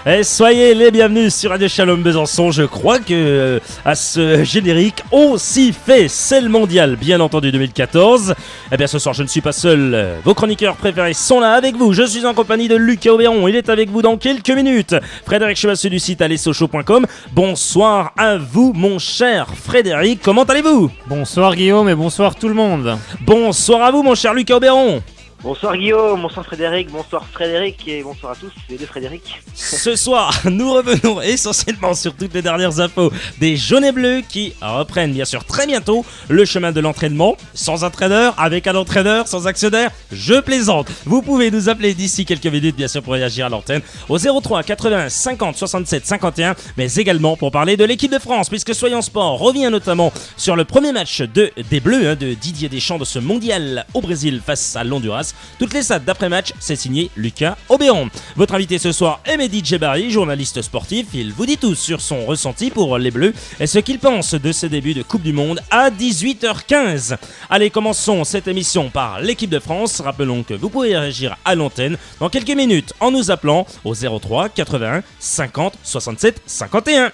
Et soyez les bienvenus sur Radio Shalom Besançon. Je crois que à ce générique, on s'y fait. C'est le mondial, bien entendu, 2014. Eh bien, ce soir, je ne suis pas seul. Vos chroniqueurs préférés sont là avec vous. Je suis en compagnie de Lucas Aubéron. Il est avec vous dans quelques minutes. Frédéric Chevasseux du site allesochaux.com. Bonsoir à vous, mon cher Frédéric. Comment allez-vous ? Bonsoir Guillaume et bonsoir tout le monde. Bonsoir à vous, mon cher Lucas Aubéron. Bonsoir Guillaume, bonsoir Frédéric et bonsoir à tous, les deux Frédéric. Ce soir, nous revenons essentiellement sur toutes les dernières infos des jaunes et bleus qui reprennent bien sûr très bientôt le chemin de l'entraînement. Sans entraîneur, avec un entraîneur, sans actionnaire, je plaisante. Vous pouvez nous appeler d'ici quelques minutes bien sûr pour réagir à l'antenne au 03 80 50 67 51, mais également pour parler de l'équipe de France, puisque Soyons Sport revient notamment sur le premier match des Bleus de Didier Deschamps de ce mondial au Brésil face à l'Honduras. Toutes les stats d'après-match, c'est signé Lucas Aubéron. Votre invité ce soir est Mehdi Djebari, journaliste sportif. Il vous dit tout sur son ressenti pour les Bleus et ce qu'il pense de ces débuts de Coupe du Monde à 18h15. Allez, commençons cette émission par l'équipe de France. Rappelons que vous pouvez réagir à l'antenne dans quelques minutes en nous appelant au 03 81 50 67 51.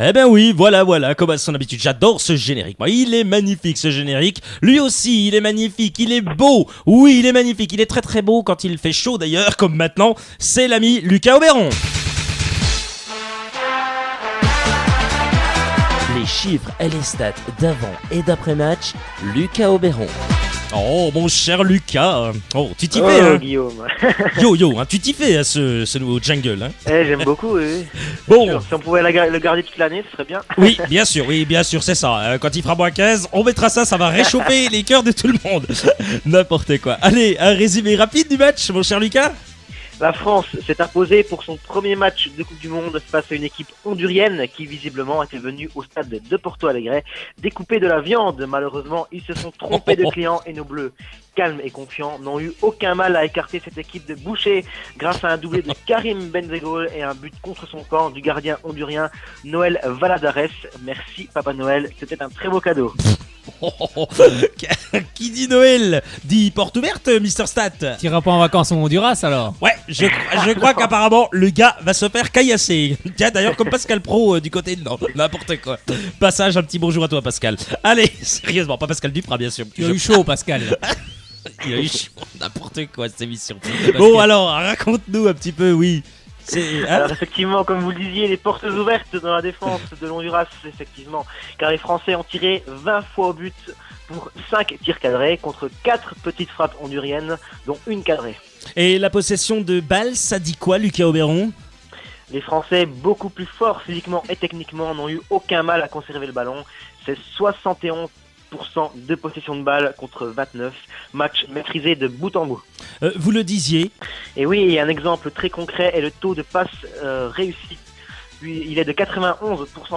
Eh ben oui, voilà, comme à son habitude, j'adore ce générique. Moi, il est magnifique ce générique. Lui aussi, il est magnifique, il est beau. Oui, il est magnifique, il est très très beau quand il fait chaud d'ailleurs, comme maintenant. C'est l'ami Lucas Aubéron. Les chiffres et les stats d'avant et d'après-match, Lucas Aubéron. Oh, mon cher Lucas. Oh, tu t'y fais, hein Guillaume. Yo, hein, tu t'y fais à ce nouveau jingle, hein. J'aime beaucoup, oui. Bon. Si on pouvait le garder toute l'année, ce serait bien. Oui, bien sûr, c'est ça. Quand il fera moins 15, on mettra ça va réchauffer les cœurs de tout le monde. N'importe quoi. Allez, un résumé rapide du match, mon cher Lucas. La France s'est imposée pour son premier match de Coupe du Monde face à une équipe hondurienne qui visiblement était venue au stade de Porto Alegre découper de la viande. Malheureusement, ils se sont trompés de clients et nos Bleus, calmes et confiants, n'ont eu aucun mal à écarter cette équipe de bouchers grâce à un doublé de Karim Benzegol et un but contre son camp du gardien hondurien Noël Valadares. Merci Papa Noël, c'était un très beau cadeau. Qui dit Noël dit porte ouverte, Mister Stat. T'iras pas en vacances au Honduras alors? Ouais, je crois qu'apparemment le gars va se faire caillasser. Tiens, d'ailleurs, comme Pascal Pro du côté de non, n'importe quoi. Passage, un petit bonjour à toi, Pascal. Allez, sérieusement, pas Pascal Duprat, bien sûr. Tu as eu chaud, Pascal. Il a eu chaud, n'importe quoi cette émission. Bon, alors, raconte-nous un petit peu, oui. Alors effectivement, comme vous le disiez, les portes ouvertes dans la défense de l'Honduras, effectivement, car les Français ont tiré 20 fois au but pour 5 tirs cadrés contre 4 petites frappes honduriennes, dont une cadrée. Et la possession de balles, ça dit quoi, Lucas Aubéron ? Les Français, beaucoup plus forts physiquement et techniquement, n'ont eu aucun mal à conserver le ballon. C'est 71% de possession de balle contre 29, match maîtrisé de bout en bout. Vous le disiez. Et oui, un exemple très concret est le taux de passe réussi. Il est de 91%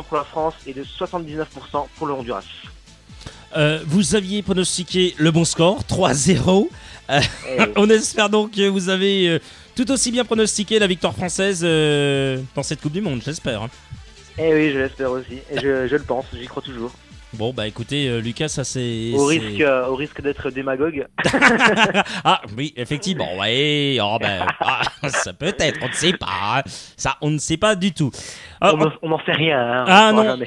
pour la France et de 79% pour le Honduras. Vous aviez pronostiqué le bon score, 3-0. On espère donc que vous avez tout aussi bien pronostiqué la victoire française dans cette Coupe du Monde, j'espère. Eh oui, je l'espère aussi. Et je le pense, j'y crois toujours. Bon, bah écoutez, Lucas, ça c'est... Au risque d'être démagogue. Ah, oui, effectivement, ouais. Oh, ça peut être, on ne sait pas. Hein. Ça, on ne sait pas du tout. On n'en sait rien. Hein, ah non,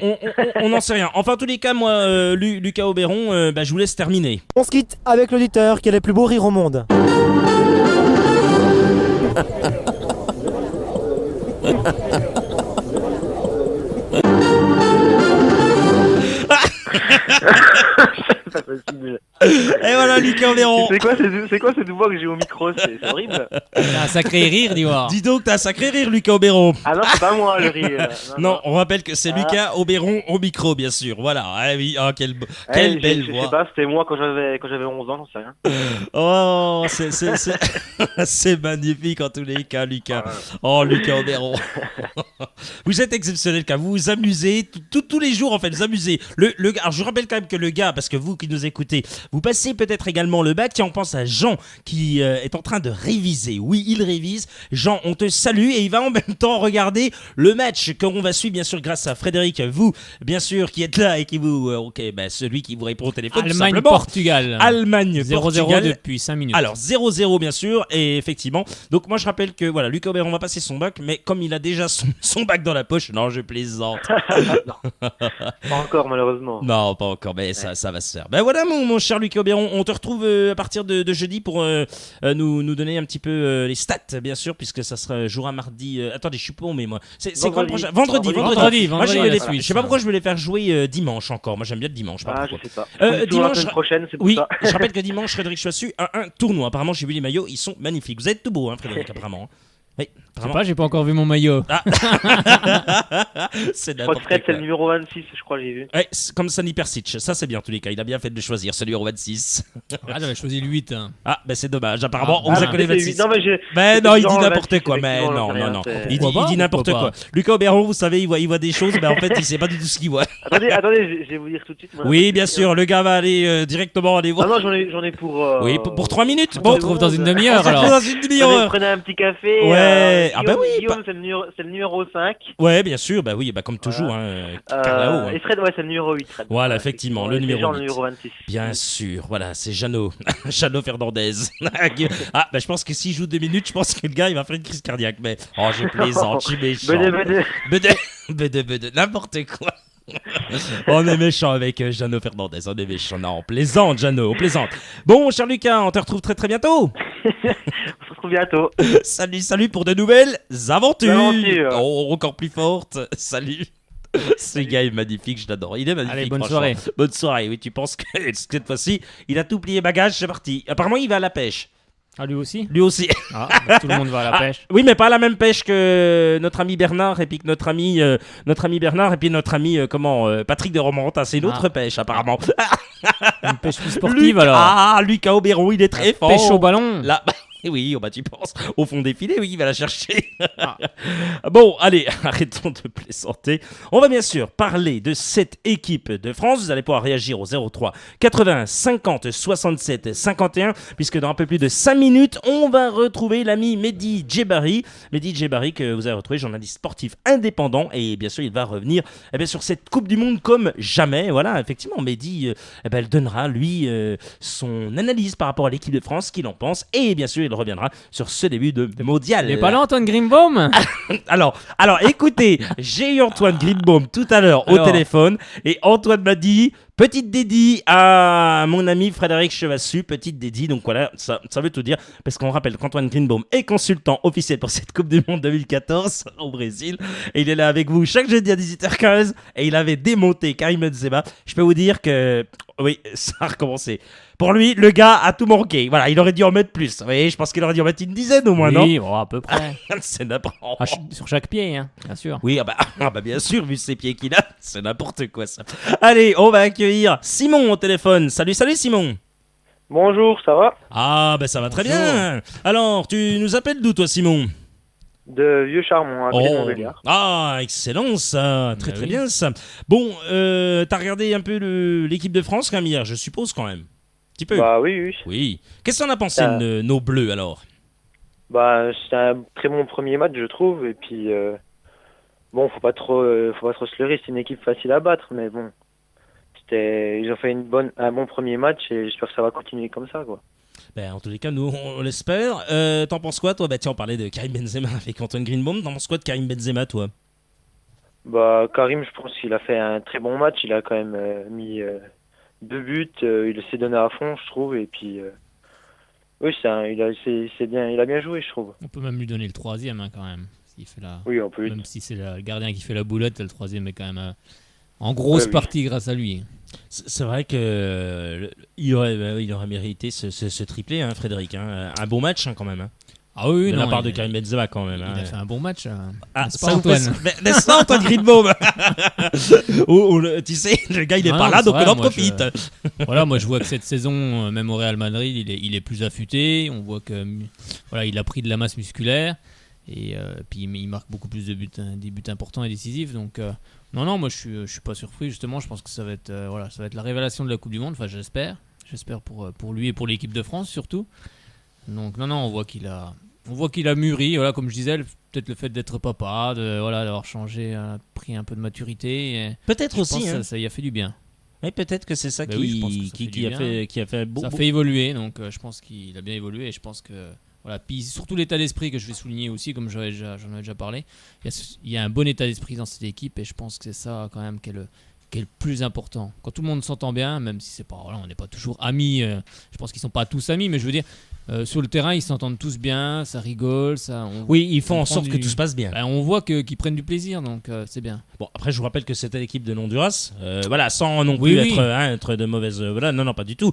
on n'en sait rien. Enfin, en tous les cas, moi, Lucas Aubéron, je vous laisse terminer. On se quitte avec l'auditeur qui a les plus beaux rires au monde. C'est pas possible. Et voilà, Lucas Aubéron. C'est quoi cette voix que j'ai au micro? C'est horrible. T'as un sacré rire, dis-moi. Dis donc, t'as un sacré rire, Lucas Aubéron. Ah non, c'est pas moi le rire. Non, on rappelle que c'est Lucas Aubéron au micro, bien sûr. Voilà. Ah oui, quelle belle voix. Je sais pas, c'était moi quand j'avais 11 ans, j'en sais rien. Oh, c'est magnifique en tous les cas, Lucas. Oh, Lucas Aubéron. Vous êtes exceptionnel, car vous vous amusez tous les jours, en fait, vous amusez. Alors, je rappelle quand même que le gars, parce que vous qui nous écoutez. Vous passez peut-être également le bac. Tiens, on pense à Jean qui est en train de réviser. Oui, il révise. Jean, on te salue et il va en même temps regarder le match qu'on va suivre, bien sûr, grâce à Frédéric. Vous, bien sûr, qui êtes là et qui vous... celui qui vous répond au téléphone, tout simplement. Allemagne-Portugal. 0-0 depuis 5 minutes. Alors 0-0 bien sûr, et effectivement. Donc moi je rappelle que voilà, Lucas Aubéron va passer son bac, mais comme il a déjà son bac dans la poche, non, je plaisante. Pas encore, malheureusement. Non, pas encore, mais ça va se faire. Ben voilà mon cher Lucas Aubéron, on te retrouve à partir de jeudi pour nous donner un petit peu les stats, bien sûr, puisque ça sera jouera mardi. Attendez, je suis pas mais moi. C'est quand le prochain Vendredi. Moi je sais pas pourquoi je voulais faire jouer dimanche encore. Moi j'aime bien le dimanche. Je sais pas. Dimanche la semaine prochaine, c'est pour oui, ça. je rappelle que dimanche, Frédéric Choissu a un tournoi. Apparemment, j'ai vu les maillots, ils sont magnifiques. Vous êtes tout beau, hein, Frédéric, apparemment. Oui, Je sais pas, j'ai pas encore vu mon maillot. C'est Je crois que n'importe Fred, c'est quoi. le numéro 26, je crois, j'ai vu. Ouais, c'est comme Sani Persic, ça c'est bien en tous les cas. Il a bien fait de le choisir, ce numéro 26. Ah, j'avais choisi le 8. Hein. Ah, ben c'est dommage. Apparemment, on Ah, vous a bah, collé c'est 26. 8. Non, mais Ben non, il dit genre n'importe 26, quoi. Mais effectivement, non. c'est- Il Pourquoi dit pas, n'importe pourquoi quoi. Lucas Aubéron, vous savez, il voit des choses, mais en fait, il sait pas du tout ce qu'il voit. Attendez, je vais vous dire tout de suite. moi. Oui, bien sûr, le gars va aller directement aller Ah voir. non, j'en ai pour. Oui, pour 3 minutes. On Bon, se retrouve dans une on demi-heure se retrouve alors. dans une demi-heure. Prenez un petit café. Ouais, ah bah oui, Guillaume, c'est le numéro 5. Ouais, bien sûr, bah oui, bah comme toujours, Carlao. Et Fred, ouais, c'est le numéro 8. Fred. Voilà, effectivement, le Et numéro Jean, 8. le numéro 26. Bien sûr, voilà, c'est Jeannot. Jeannot Fernandez. Ah, bah je pense que s'il joue 2 minutes, je pense que le gars, il va faire une crise cardiaque. Mais, oh, je plaisante, je suis méchant. Bede, n'importe quoi. On est méchant avec Jeannot Fernandez, on est méchant. Non, on plaisante, Jeannot, on plaisante. Bon, cher Lucas, on te retrouve très très bientôt. On se retrouve bientôt. Salut pour de nouvelles aventures. Aventures. Oh, encore plus fortes. Salut. Ce gars est magnifique, je l'adore. Il est magnifique. Allez, bonne franchement. soirée. Bonne soirée, oui, tu penses que cette fois-ci, il a tout plié bagage, c'est parti. Apparemment, il va à la pêche. Ah, lui aussi Lui aussi. Ah, bah, tout le monde va à la pêche. Oui, mais pas à la même pêche que notre ami Bernard et puis que notre ami Bernard et puis notre ami Patrick de Romantin. C'est une autre pêche apparemment. Une pêche plus sportive alors. Lucas Aubéron, il est très fort. Pêche au ballon. Là, oui, tu penses au fond des filets, oui, il va la chercher. Ah. Bon, allez, arrêtons de plaisanter. On va bien sûr parler de cette équipe de France. Vous allez pouvoir réagir au 03 80 50 67 51, puisque dans un peu plus de 5 minutes, on va retrouver l'ami Mehdi Djebari. Mehdi Djebari, que vous avez retrouvé, journaliste sportif indépendant, et bien sûr, il va revenir sur cette Coupe du Monde comme jamais. Voilà, effectivement, Mehdi, elle donnera, lui, son analyse par rapport à l'équipe de France, ce qu'il en pense, et bien sûr, il reviendra sur ce début de mondial. Il est pas là, Antoine Greenbaum? Alors, écoutez, j'ai eu Antoine Greenbaum tout à l'heure au téléphone, et Antoine m'a dit, petite dédie à mon ami Frédéric Chevassu, petite dédie, donc voilà, ça veut tout dire, parce qu'on rappelle qu'Antoine Greenbaum est consultant officiel pour cette Coupe du Monde 2014 au Brésil, et il est là avec vous chaque jeudi à 18h15, et il avait démonté Karim Benzema. Je peux vous dire que, oui, ça a recommencé. Pour lui, le gars a tout manqué. Voilà, il aurait dû en mettre plus. Vous voyez, je pense qu'il aurait dû en mettre une dizaine au moins, non? Oui, à peu près. C'est n'importe quoi. Sur chaque pied, hein, bien sûr. Oui, bien sûr, vu ses pieds qu'il a, c'est n'importe quoi ça. Allez, on va accueillir Simon au téléphone. Salut Simon. Bonjour, ça va? Ah, ça va très bien. Alors, tu nous appelles d'où toi, Simon? De Vieux-Charmont, à côté de Montbéliard. Ah, excellent ça. Très oui. bien ça. Bon, t'as regardé un peu l'équipe de France quand même hier, je suppose quand même. Un petit peu. Bah oui. Oui. Qu'est-ce qu'on a pensé de nos bleus alors? Bah c'est un très bon premier match, je trouve, et puis bon, faut pas trop se leurrer, c'est une équipe facile à battre, mais bon, ils ont fait un bon premier match et j'espère que ça va continuer comme ça, quoi. En tous les cas, nous, on l'espère. T'en penses quoi, toi? Tiens, on parlait de Karim Benzema avec Antoine Greenbaum. T'en penses quoi de Karim Benzema, toi? Bah, Karim, je pense qu'il a fait un très bon match. Il a quand même mis 2 buts. Il s'est donné à fond, je trouve. Et puis, oui, il a bien joué, je trouve. On peut même lui donner le 3e, hein, quand même. Oui, on peut. Même si c'est le gardien qui fait la boulette, le 3e est quand même en grosse partie grâce à lui. C'est vrai que il aurait mérité ce triplé, hein, Frédéric. Hein. Un bon match, hein, quand même. Hein. Ah oui, de la part de Karim Benzema, quand même. Il a fait un bon match. N'est-ce pas, Antoine? N'est-ce pas, Antoine Greenbaum? Tu sais, le gars, il est pas là, donc on en profite. Voilà, moi, je vois que cette saison, même au Real Madrid, il est plus affûté. On voit que il a pris de la masse musculaire. Et puis, il marque beaucoup plus de buts, des buts importants et décisifs. Donc, Non, moi je suis pas surpris justement. Je pense que ça va être la révélation de la Coupe du Monde. Enfin, j'espère pour lui et pour l'équipe de France surtout. Donc non, on voit qu'il a mûri. Voilà, comme je disais, peut-être le fait d'être papa, d'avoir changé, pris un peu de maturité. Et Peut-être je aussi. pense que Hein. ça y a fait du bien. Et peut-être que c'est ça Ben oui, je pense que ça fait du bien. qui a fait Ça fait évoluer. Donc je pense qu'il a bien évolué et je pense que voilà. Puis surtout l'état d'esprit que je vais souligner aussi, comme j'en avais déjà parlé. Il y a un bon état d'esprit dans cette équipe et je pense que c'est ça quand même qui est le plus important. Quand tout le monde s'entend bien, même si c'est pas, voilà, on n'est pas toujours amis, je pense qu'ils sont pas tous amis, mais je veux dire, sur le terrain, ils s'entendent tous bien, ça rigole, Oui, ils font on en prend sorte que tout se passe bien. on voit qu'ils prennent du plaisir, donc c'est bien. Bon, après, je vous rappelle que c'était l'équipe de Honduras. Voilà, sans non plus Oui. être de mauvaise. Voilà, non, pas du tout.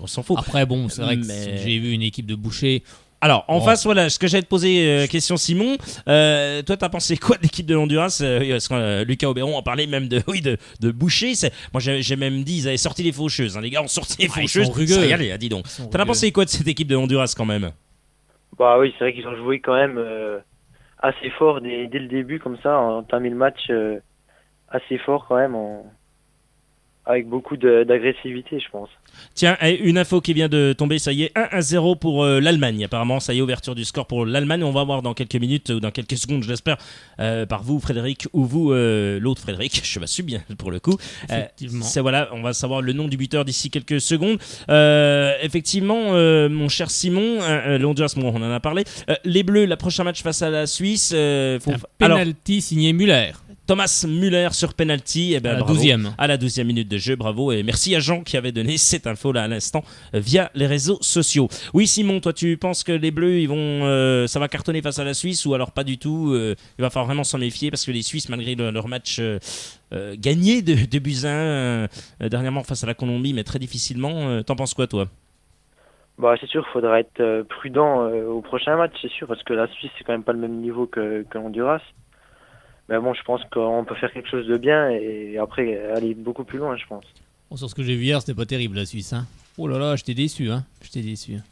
On s'en fout. Après, bon, c'est vrai que Mais- j'ai vu une équipe de bouchers. Alors, en Bon. face, voilà, ce que j'allais te poser, question Simon. Toi, t'as pensé quoi de l'équipe de Honduras parce que, Lucas Oberon en parlait même de boucher. Moi, j'ai même dit, ils avaient sorti les faucheuses. Hein. Les gars ont sorti les Ah, ils faucheuses. sont rugueux. Ça y allait, dis donc. T'en as pensé quoi de cette équipe de Honduras quand même? Bah oui, c'est vrai qu'ils ont joué quand même assez fort dès le début, comme ça, on a entamé le match assez fort quand même, avec beaucoup d'agressivité, je pense. Tiens, une info qui vient de tomber, ça y est, 1-0 pour l'Allemagne. Apparemment, ça y est, ouverture du score pour l'Allemagne. On va voir dans quelques minutes ou dans quelques secondes, je l'espère, par vous, Frédéric, ou vous, l'autre Frédéric. Je m'assume bien pour le coup. Effectivement. Voilà, on va savoir le nom du buteur d'ici quelques secondes. Effectivement, mon cher Simon, le Honduras, on en a parlé. Les Bleus, la prochain match face à la Suisse. Un Alors, penalty signé Müller Thomas Müller sur penalty. Eh ben, à la bravo. 12e. À la 12e minute de jeu, bravo, et merci à Jean qui avait donné cette info-là à l'instant via les réseaux sociaux. Oui, Simon, toi, tu penses que les Bleus, ça va cartonner face à la Suisse ou alors pas du tout? Il va falloir vraiment s'en méfier parce que les Suisses, malgré leur match gagné de buts 1 dernièrement face à la Colombie, mais très difficilement, t'en penses quoi, toi? Bah c'est sûr, il faudra être prudent au prochain match, c'est sûr, parce que la Suisse, c'est quand même pas le même niveau que Honduras. Mais bon, je pense qu'on peut faire quelque chose de bien et après aller beaucoup plus loin, je pense. Bon, sur ce que j'ai vu hier, c'était pas terrible la Suisse. Hein. Oh là là, j'étais déçu.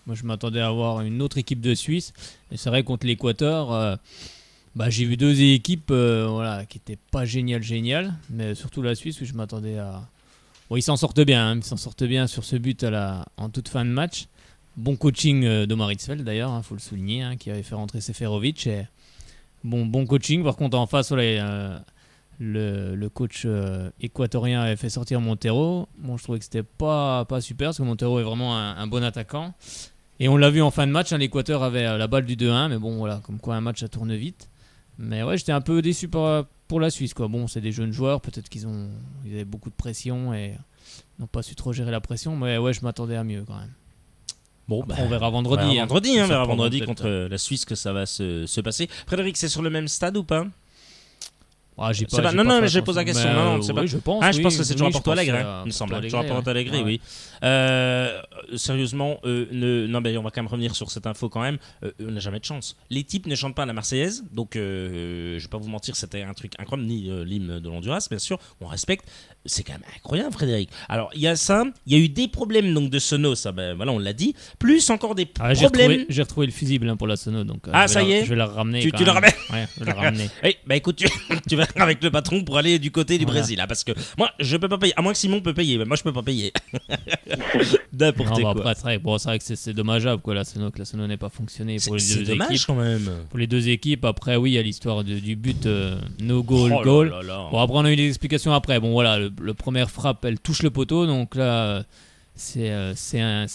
Moi, je m'attendais à avoir une autre équipe de Suisse. Et c'est vrai, contre l'Équateur, j'ai vu deux équipes qui étaient pas géniales. Mais surtout la Suisse, où je m'attendais à... Bon, ils s'en sortent bien. Hein. Ils s'en sortent bien sur ce but en toute fin de match. Bon coaching de Maritzfeld, d'ailleurs, faut le souligner, qui avait fait rentrer Seferovic. Et... Bon coaching. Par contre, en face, le coach équatorien avait fait sortir Montero. Bon, je trouvais que c'était pas super parce que Montero est vraiment un bon attaquant. Et on l'a vu en fin de match, l'Équateur avait la balle du 2-1, mais bon, voilà, comme quoi un match ça tourne vite. Mais ouais, j'étais un peu déçu pour la Suisse, quoi. Bon, c'est des jeunes joueurs, peut-être qu'ils avaient beaucoup de pression et n'ont pas su trop gérer la pression, mais ouais, je m'attendais à mieux quand même. Bon, On verra vendredi. on verra vendredi peut-être. contre la Suisse que ça va se passer. Frédéric, c'est sur le même stade ou pas? J'ai C'est pas- j'ai non, pas mais fait je pose la attention. question. Mais, Non, c'est pas- je pense. Je pense que c'est toujours à Porto Alegre, il me semble. Toujours à Porto Alegre, oui. Sérieusement, on va quand même revenir sur cette info quand même. On n'a jamais de chance. Les types ne chantent pas la Marseillaise, donc je vais pas vous mentir, c'était un truc incroyable, ni l'hymne de l'Honduras, bien sûr, on respecte. C'est quand même incroyable, Frédéric. Alors, il y a ça, il y a eu des problèmes donc de sono, ça, on l'a dit, plus encore des problèmes. J'ai retrouvé le fusible pour la sono, donc ça y est. je vais la ramener. Tu quand le même. ramènes. Ouais, je vais la ramener. Écoute, tu vas avec le patron pour aller du côté du Voilà. Brésil, là, parce que moi, je peux pas payer. À moins que Simon peut payer, mais moi, je peux pas payer. N'importe Non, quoi. après, c'est vrai que c'est dommageable que la sono n'ait pas fonctionné pour les C'est deux dommage équipes. quand même. Pour les deux équipes, après, oui, il y a l'histoire du but no goal, Oh là goal. là là. Bon, après, on a eu des explications après. Bon, voilà, le première frappe, elle touche le poteau, donc là, c'est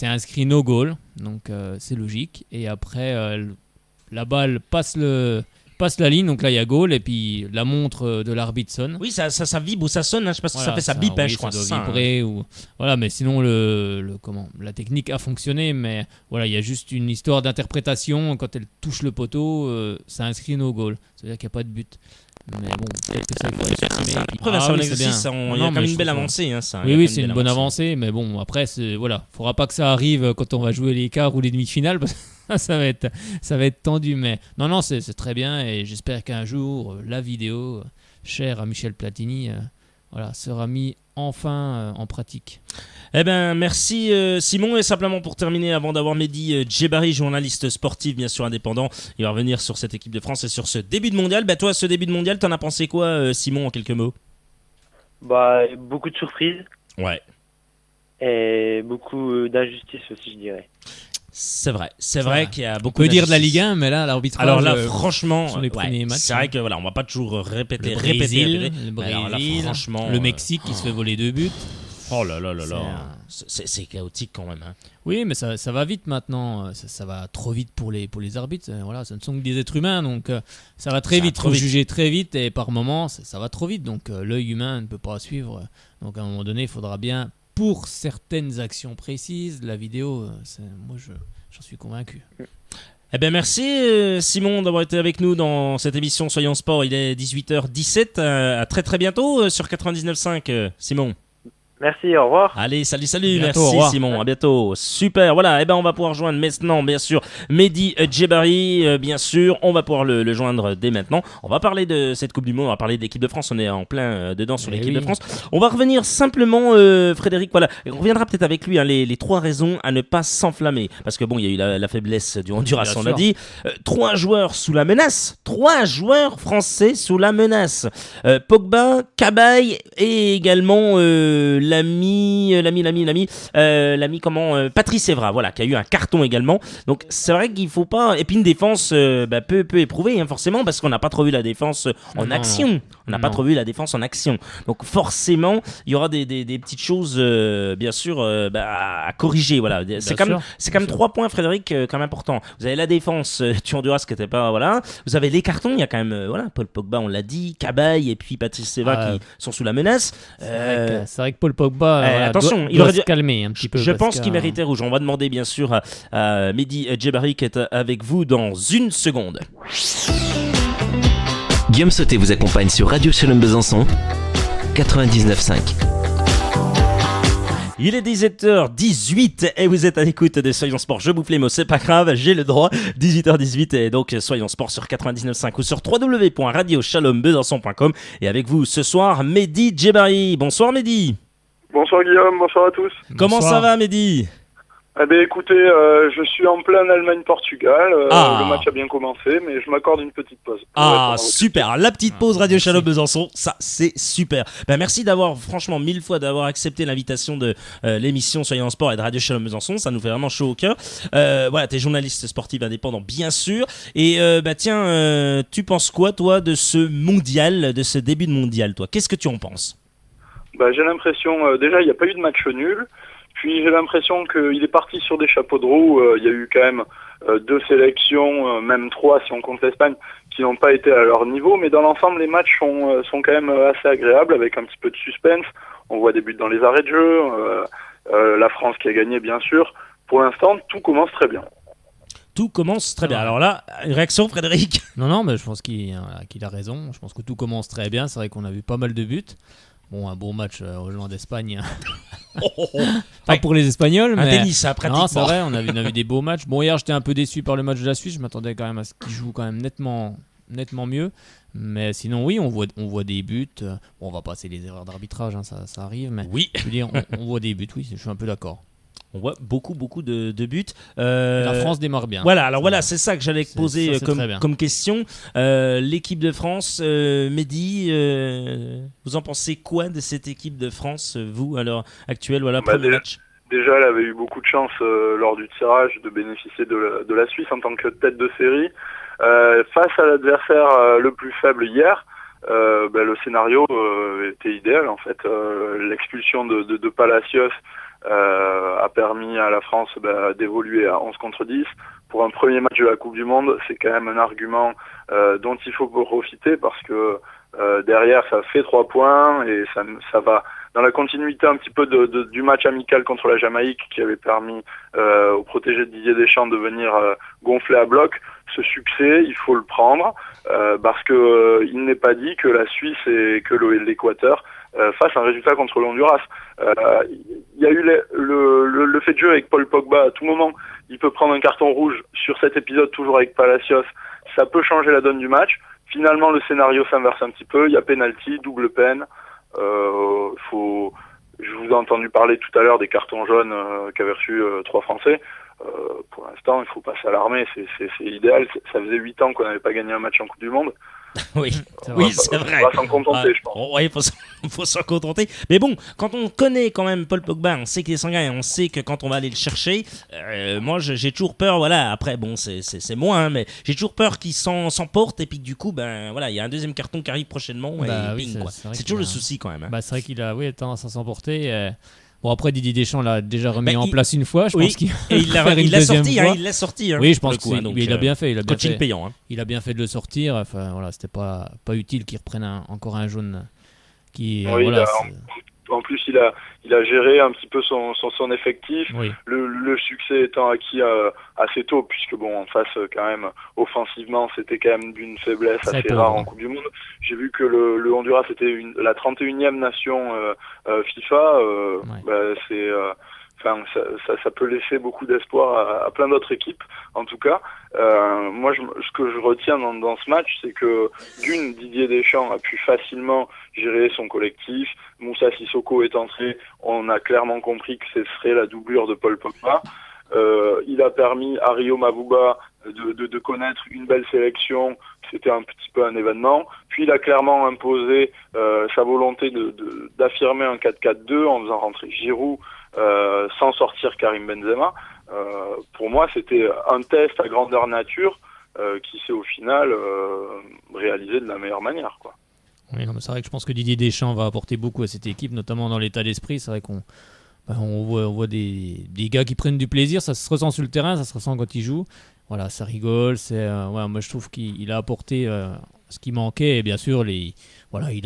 inscrit no goal, donc c'est logique. Et après, la balle passe la ligne, donc là, il y a goal, et puis la montre de l'arbitre sonne. Oui, ça vibre ou ça sonne, hein, je sais pas si Voilà, ça fait ça bip, oui, je crois. ça ça, doit vibrer ou voilà, mais sinon la technique a fonctionné, mais voilà, il y a juste une histoire d'interprétation. Quand elle touche le poteau, ça inscrit no goal, c'est-à-dire qu'il n'y a pas de but. Mais bon, peut-être que ça il faut supprimer. Après, c'est un exercice, il y a quand même une belle avancée. Hein, ça. Il y a quand Oui, même c'est une belle bonne avancée, mais bon, après, faudra pas que ça arrive quand on va jouer les quarts ou les demi-finales, parce que ça va être tendu. Mais non, c'est très bien, et j'espère qu'un jour, la vidéo, chère à Michel Platini, sera mise enfin en pratique. Eh ben, merci Simon. Et simplement pour terminer, avant d'avoir Mehdi Djebari, journaliste sportif, bien sûr indépendant, il va revenir sur cette équipe de France et sur ce début de mondial. Toi, ce début de mondial, t'en as pensé quoi, Simon, en quelques mots? Bah, beaucoup de surprises Ouais. et beaucoup d'injustice aussi, je dirais. C'est vrai qu'il y a On beaucoup peut dire de la d'injustice. Ligue 1, mais là, l'arbitrage. Alors là, franchement, sur les premiers matchs, c'est vrai que voilà, on va pas toujours répéter, le répéter. Brésil, Mais alors là, franchement, le Mexique qui se fait voler 2 buts. Oh là là là C'est là, un- c'est chaotique quand même. Hein. Oui, mais ça va vite maintenant. Ça va trop vite pour les arbitres. Voilà, ce ne sont que des êtres humains, donc ça va très Ça va vite. trop Faut vite. juger très vite et par moments, ça va trop vite. Donc l'œil humain ne peut pas suivre. Donc à un moment donné, il faudra bien, pour certaines actions précises, la vidéo. Moi, j'en suis convaincu. Eh bien merci Simon d'avoir été avec nous dans cette émission Soyons Sport. Il est 18h17. À très très bientôt sur 99.5 Simon. Merci, au revoir. Allez, salut, Bientôt, au merci revoir. Simon, à bientôt. Super, voilà, et ben on va pouvoir joindre maintenant, bien sûr, Mehdi Djebari, bien sûr, on va pouvoir le joindre dès maintenant. On va parler de cette Coupe du Monde, on va parler de l'équipe de France, on est en plein dedans sur l'équipe de France. On va revenir simplement, Frédéric, voilà, et on reviendra peut-être avec lui, hein, les 3 raisons à ne pas s'enflammer. Parce que bon, il y a eu la faiblesse du Honduras, Bien on sûr. a dit. 3 joueurs sous la menace, 3 joueurs français sous la menace. Pogba, Cabaye et également l'ami Patrice Evra, voilà, qui a eu un carton également. Donc c'est vrai qu'il faut pas, et puis une défense peu éprouvée, hein, forcément, parce qu'on n'a pas trop vu la défense en Non, action. On n'a pas Non. trop vu la défense en action. Donc forcément, il y aura des petites choses, bien sûr, à corriger. Voilà, c'est quand même 3 points, Frédéric, quand même important. Vous avez la défense du Honduras qui était pas, voilà. Vous avez les cartons. Il y a quand même, voilà, Paul Pogba, on l'a dit, Cabaye et puis Patrice Evra qui sont sous la menace. C'est vrai que Paul Pogba attention, il doit aurait se calmer un petit peu. Je parce pense que- qu'il méritait rouge. On va demander bien sûr à Mehdi Djebari qui est avec vous dans une seconde. Guillaume Sauté vous accompagne sur Radio Shalom Besançon 99.5. Il est 17h18 et vous êtes à l'écoute de Soyons Sport. Je bouffe les mots, c'est pas grave, j'ai le droit. 18h18 et donc Soyons Sport sur 99.5 ou sur www.radioshalombesançon.com. Et avec vous ce soir, Mehdi Djebari. Bonsoir Mehdi. Bonsoir Guillaume, bonsoir à tous. Comment Bonsoir. ça va Mehdi? Eh bien écoutez, je suis en plein Allemagne-Portugal, le match a bien commencé, mais je m'accorde une petite pause. Ah super, la petite pause Radio Shalom Besançon, ça c'est super. Merci d'avoir, franchement 1000 fois d'avoir accepté l'invitation de l'émission Soyons en Sport et de Radio Shalom Besançon, ça nous fait vraiment chaud au cœur. Voilà, t'es journaliste sportif indépendant bien sûr. Et tiens, tu penses quoi toi de ce mondial, de ce début de mondial toi? Qu'est-ce que tu en penses? J'ai l'impression, déjà il n'y a pas eu de match nul. Puis j'ai l'impression qu'il est parti sur des chapeaux de roue. Il y a eu quand même 2 sélections, même 3 si on compte l'Espagne, qui n'ont pas été à leur niveau. Mais dans l'ensemble, les matchs sont quand même assez agréables, avec un petit peu de suspense. On voit des buts dans les arrêts de jeu. La France qui a gagné, bien sûr. Pour l'instant, tout commence très bien. Tout commence très bien. Alors là, une réaction Frédéric? Non, mais je pense qu'il a raison. Je pense que tout commence très bien. C'est vrai qu'on a vu pas mal de buts. Bon, un bon match au Géant d'Espagne. Pas pour les Espagnols, un mais délice, ça, pratiquement. non, c'est vrai, on a vu des beaux matchs. Bon, hier, j'étais un peu déçu par le match de la Suisse. Je m'attendais quand même à ce qu'ils jouent quand même nettement mieux. Mais sinon, oui, on voit des buts. Bon, on va passer les erreurs d'arbitrage, hein, ça arrive. Mais Oui. je veux dire, on voit des buts, oui, je suis un peu d'accord. On voit beaucoup de buts. La France démarre bien. Voilà, alors voilà, c'est ça que j'allais te poser ça, c'est très bien. comme question. L'équipe de France, Mehdi, vous en pensez quoi de cette équipe de France, vous, à l'heure actuelle, voilà, premier match? Déjà, elle avait eu beaucoup de chance lors du tirage de bénéficier de la Suisse en tant que tête de série. Face à l'adversaire le plus faible hier, le scénario était idéal en fait. L'expulsion de Palacios a permis à la France d'évoluer à 11 contre 10. Pour un premier match de la Coupe du Monde, c'est quand même un argument dont il faut profiter parce que derrière ça fait 3 points et ça va dans la continuité un petit peu du match amical contre la Jamaïque qui avait permis au protégé de Didier Deschamps de venir gonfler à bloc. Ce succès, il faut le prendre parce que il n'est pas dit que la Suisse et que l'Équateur fassent un résultat contre l'Honduras. Il y a eu le fait de jeu avec Paul Pogba. À tout moment, il peut prendre un carton rouge. Sur cet épisode, toujours avec Palacios, ça peut changer la donne du match. Finalement, le scénario s'inverse un petit peu. Il y a penalty, double peine. Je vous ai entendu parler tout à l'heure des cartons jaunes qu'avaient reçus 3 Français. Pour l'instant, il faut pas s'alarmer, c'est idéal. Ça faisait 8 ans qu'on n'avait pas gagné un match en Coupe du Monde. Oui, C'est oui, vrai. c'est vrai. On va s'en contenter, je pense. Oui, faut s'en contenter. Mais bon, quand on connaît quand même Paul Pogba, on sait qu'il est sanguin et on sait que quand on va aller le chercher, moi j'ai toujours peur, voilà, après bon, c'est moins, hein, mais j'ai toujours peur qu'il s'emporte et puis que du coup, ben voilà, il y a un deuxième carton qui arrive prochainement et Bah oui, bing, c'est- quoi. c'est vrai C'est qu'il toujours le a- souci quand même. Hein. Bah, c'est vrai qu'il a tendance à s'emporter. Bon, après, Didier Deschamps l'a déjà remis Bah, en place une fois. Je oui, pense qu'il et il va faire une l'a deuxième sorti, fois. il l'a sorti. Hein, Oui, je pour pense le coup, hein, donc, il a bien fait. Il a bien coaching fait. payant. Hein. Il a bien fait de le sortir. Enfin, voilà, c'était pas utile qu'il reprenne encore un jaune qui. Oui, voilà, en plus, il a géré un petit peu son effectif. oui. Le succès étant acquis assez tôt, puisque bon, en face, quand même, offensivement, c'était quand même d'une faiblesse Très assez pauvre. rare en Coupe du Monde. J'ai vu que le Honduras était la 31e nation FIFA. Ouais. Bah, c'est, enfin, ça peut laisser beaucoup d'espoir à plein d'autres équipes, en tout cas. Moi, ce que je retiens dans ce match, c'est que Didier Deschamps a pu facilement gérer son collectif. Moussa Sissoko est entré, on a clairement compris que ce serait la doublure de Paul Pogba. Il a permis à Rio Mavuba de connaître une belle sélection, c'était un petit peu un événement. Puis il a clairement imposé sa volonté d'affirmer un 4-4-2 en faisant rentrer Giroud sans sortir Karim Benzema. Pour moi, c'était un test à grandeur nature qui s'est au final réalisé de la meilleure manière, quoi. Oui, non, mais c'est vrai que je pense que Didier Deschamps va apporter beaucoup à cette équipe, notamment dans l'état d'esprit. C'est vrai qu'on voit des gars qui prennent du plaisir, ça se ressent sur le terrain, ça se ressent quand ils jouent. Voilà, ça rigole. Moi, je trouve qu'il a apporté ce qui manquait. Et bien sûr, il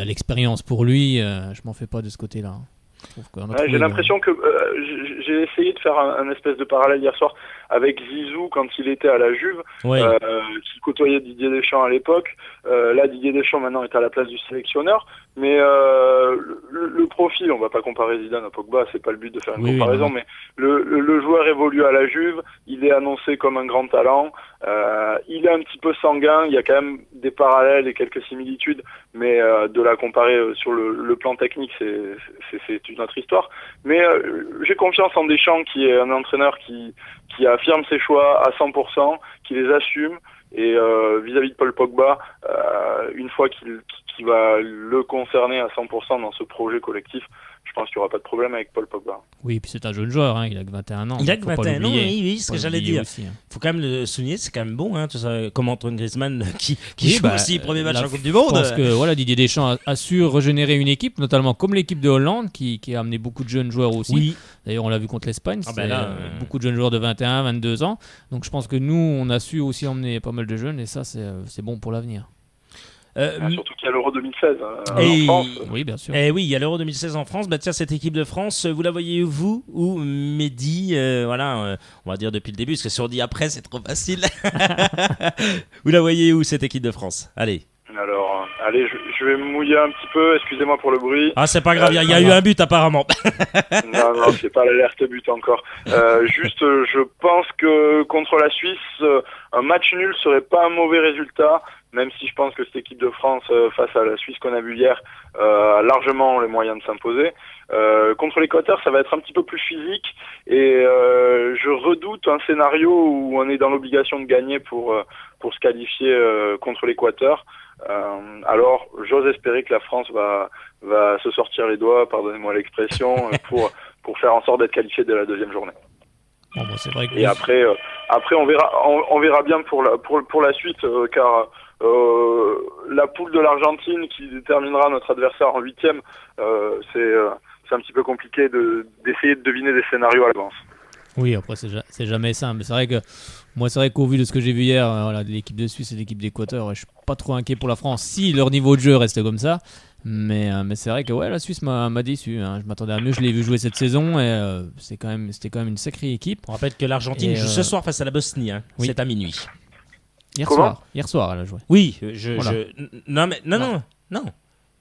a l'expérience pour lui. Je m'en fais pas de ce côté-là. Je trouve qu'on a trouvé J'ai l'impression que j'ai essayé de faire un espèce de parallèle hier soir avec Zizou quand il était à la Juve, Ouais. qui côtoyait Didier Deschamps à l'époque. Là, Didier Deschamps maintenant est à la place du sélectionneur, mais le profil, on va pas comparer Zidane à Pogba, c'est pas le but de faire une Oui, comparaison, non. mais le joueur évolue à la Juve, il est annoncé comme un grand talent, il est un petit peu sanguin, il y a quand même des parallèles et quelques similitudes, mais de la comparer sur le plan technique, c'est une autre histoire. Mais j'ai confiance en Deschamps, qui est un entraîneur qui affirme ses choix à 100%, qui les assume, et vis-à-vis de Paul Pogba, une fois qu'il va le concerner à 100% dans ce projet collectif, je pense qu'il n'y aura pas de problème avec Paul Pogba. Oui, puis c'est un jeune joueur, hein, il a que 21 ans. Il a que faut pas 21 ans, l'oublier. oui, c'est ce Faut que j'allais l'oublier dire. aussi, hein. Faut quand même le souligner, c'est quand même bon, hein, tout ça, comme Antoine Griezmann qui Oui, joue bah, aussi premier match là, en Coupe du Monde. Je pense que Didier Deschamps a su régénérer une équipe, notamment comme l'équipe de Hollande, qui a amené beaucoup de jeunes joueurs aussi. Oui, D'ailleurs, on l'a vu contre l'Espagne, Ah c'est ben là, beaucoup de jeunes joueurs de 21, 22 ans. Donc je pense que nous, on a su aussi emmener pas mal de jeunes, et ça, c'est bon pour l'avenir. Surtout qu'il y a l'Euro 2016 Et- en France. Oui, bien sûr. Eh oui, il y a l'Euro 2016 en France. Bah tiens, cette équipe de France, vous la voyez vous ou Mehdi on va dire depuis le début, parce que si on dit après, c'est trop facile. Vous la voyez où cette équipe de France? Allez. Alors, allez, je vais me mouiller un petit peu, excusez-moi pour le bruit. Ah, c'est pas grave, il y a eu un but apparemment. Non, c'est pas l'alerte but encore. Juste, je pense que contre la Suisse, un match nul serait pas un mauvais résultat, même si je pense que cette équipe de France, face à la Suisse qu'on a vue hier, a largement les moyens de s'imposer. Contre l'Équateur, ça va être un petit peu plus physique, et je redoute un scénario où on est dans l'obligation de gagner pour se qualifier contre l'Équateur. Alors, j'ose espérer que la France va se sortir les doigts, pardonnez-moi l'expression, pour faire en sorte d'être qualifiée dès la deuxième journée. Bon, c'est vrai que Et après on verra bien pour la suite, car la poule de l'Argentine qui déterminera notre adversaire en huitième, c'est un petit peu compliqué d'essayer de deviner des scénarios à l'avance. Oui, après, c'est jamais simple. Mais c'est vrai que moi, c'est vrai qu'au vu de ce que j'ai vu hier, de l'équipe de Suisse et de l'équipe d'Équateur, je suis pas trop inquiet pour la France si leur niveau de jeu reste comme ça. Mais c'est vrai que la Suisse m'a déçu. Hein. Je m'attendais à mieux. Je l'ai vu jouer cette saison, et c'était quand même une sacrée équipe. On rappelle que l'Argentine Et, joue ce soir face à la Bosnie. Hein. oui. C'est à minuit. Hier Comment soir, elle a joué. Oui, Voilà. non.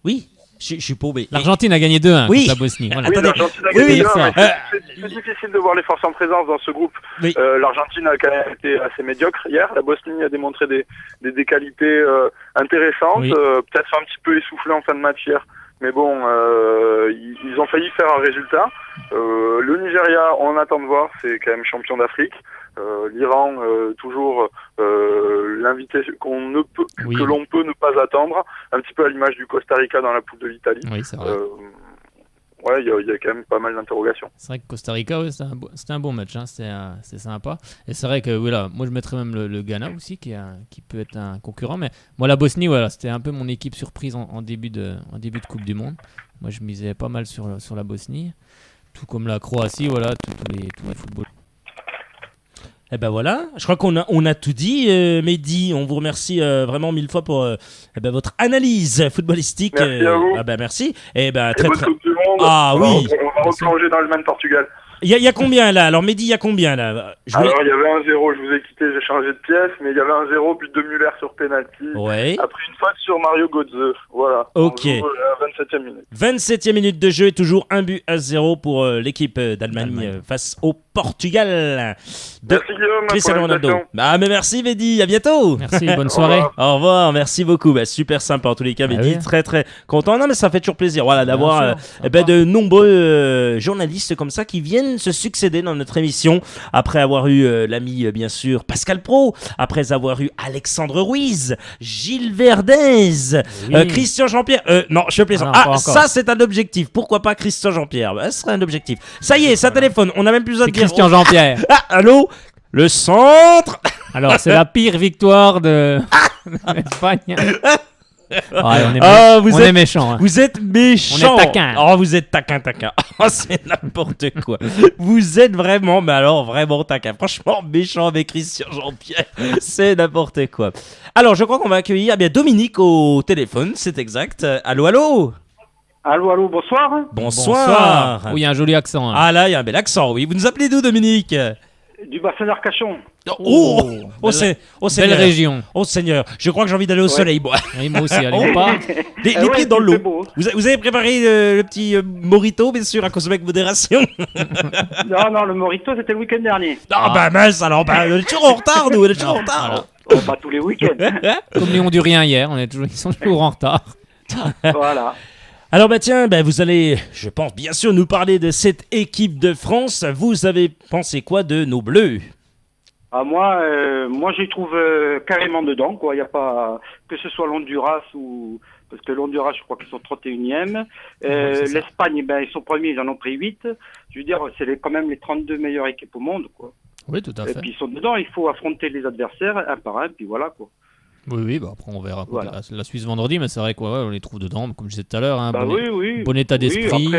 Oui, je suis paumé. L'Argentine a gagné 2-1 Oui. contre la Bosnie. Voilà. Oui, Attendez. l'Argentine a Oui, gagné oui, 1, mais ça. c'est difficile de voir les forces en présence dans ce groupe. Oui. L'Argentine a quand même été assez médiocre hier. La Bosnie a démontré des qualités intéressantes, Oui. peut-être un petit peu essoufflé en fin de match hier. Mais bon, ils ont failli faire un résultat. Le Nigeria, on attend de voir, c'est quand même champion d'Afrique. L'Iran, toujours l'invité que l'on peut ne pas attendre, un petit peu à l'image du Costa Rica dans la poule de l'Italie. Oui, c'est vrai. Il y a quand même pas mal d'interrogations. C'est vrai que Costa Rica, c'était un bon match, hein. C'est sympa. Et c'est vrai que moi je mettrais même le Ghana aussi, qui peut être un concurrent. Mais moi, la Bosnie, c'était un peu mon équipe surprise en début de Coupe du Monde. Moi, je misais pas mal sur la Bosnie. Tout comme la Croatie, tous les footballs. Eh ben voilà, je crois qu'on a tout dit, Mehdi. On vous remercie vraiment 1000 fois pour votre analyse footballistique. Merci à vous. Merci. Et Bonne Coupe du Monde. Ah oui. On va replonger dans le Allemagne-Portugal. Il y a combien là? Alors Mehdi, il y a combien là? Alors il y avait 1-0, je vous ai quitté, j'ai changé de pièce, mais il y avait 1-0, but de Müller sur penalty. Ouais. Après une faute sur Mario Götze. Voilà. Ok. On joue à la 27e minute. 27e minute de jeu et toujours 1-0 pour l'équipe d'Allemagne face au Portugal. Merci Guillaume. Cristiano Ronaldo. Mais merci Mehdi, à bientôt. Merci, bonne soirée. Au revoir, merci beaucoup. Super sympa en tous les cas, Mehdi. Très très content. Non mais ça fait toujours plaisir d'avoir de nombreux journalistes comme ça qui viennent se succéder dans notre émission après avoir eu l'ami bien sûr Pascal Praud, après avoir eu Alexandre Ruiz, Gilles Verdez, Christian Jean-Pierre. Non, je plaisante. Ça c'est un objectif. Pourquoi pas Christian Jean-Pierre? Ce serait un objectif. Ça y est, ça téléphone. On a même plus besoin de dire. Christian Jean-Pierre. Allô? Le centre. Alors, c'est la pire victoire de l'Espagne. On est méchant. Hein. Vous êtes méchant. On est taquin. Oh, vous êtes taquin. Oh, c'est n'importe quoi. Vous êtes vraiment, mais alors vraiment taquin. Franchement, méchant avec Christian Jean-Pierre. C'est n'importe quoi. Alors, je crois qu'on va accueillir Dominique au téléphone. C'est exact. Allô. Allô, bonsoir. Bonsoir. Oui, il y a un joli accent. Hein. Ah là, il y a un bel accent, oui. Vous nous appelez d'où, Dominique? Du bassin d'Arcachon. Belle région. Oh Seigneur, je crois que j'ai envie d'aller au soleil, moi. Oui, moi aussi, allez pas. Les pieds dans l'eau. Vous avez préparé le petit morito, bien sûr, à consommer avec modération. Non, le morito, c'était le week-end dernier. Mince, alors, on est toujours en retard, nous, Pas tous les week-ends. Comme les Honduriens hier, ils sont toujours en retard. Voilà. Alors vous allez, je pense bien sûr, nous parler de cette équipe de France. Vous avez pensé quoi de nos Bleus? Moi j'y trouve carrément dedans, quoi. Il y a pas que ce soit l'Honduras ou parce que l'Honduras, je crois qu'ils sont 31e. L'Espagne, ils sont premiers, ils en ont pris 8. Je veux dire, c'est quand même les 32 meilleures équipes au monde, quoi. Oui, tout à fait. Et puis ils sont dedans, il faut affronter les adversaires un par un, puis voilà, quoi. Oui, après on verra la Suisse vendredi, mais c'est vrai qu'on les trouve dedans, comme je disais tout à l'heure, hein, bon état d'esprit,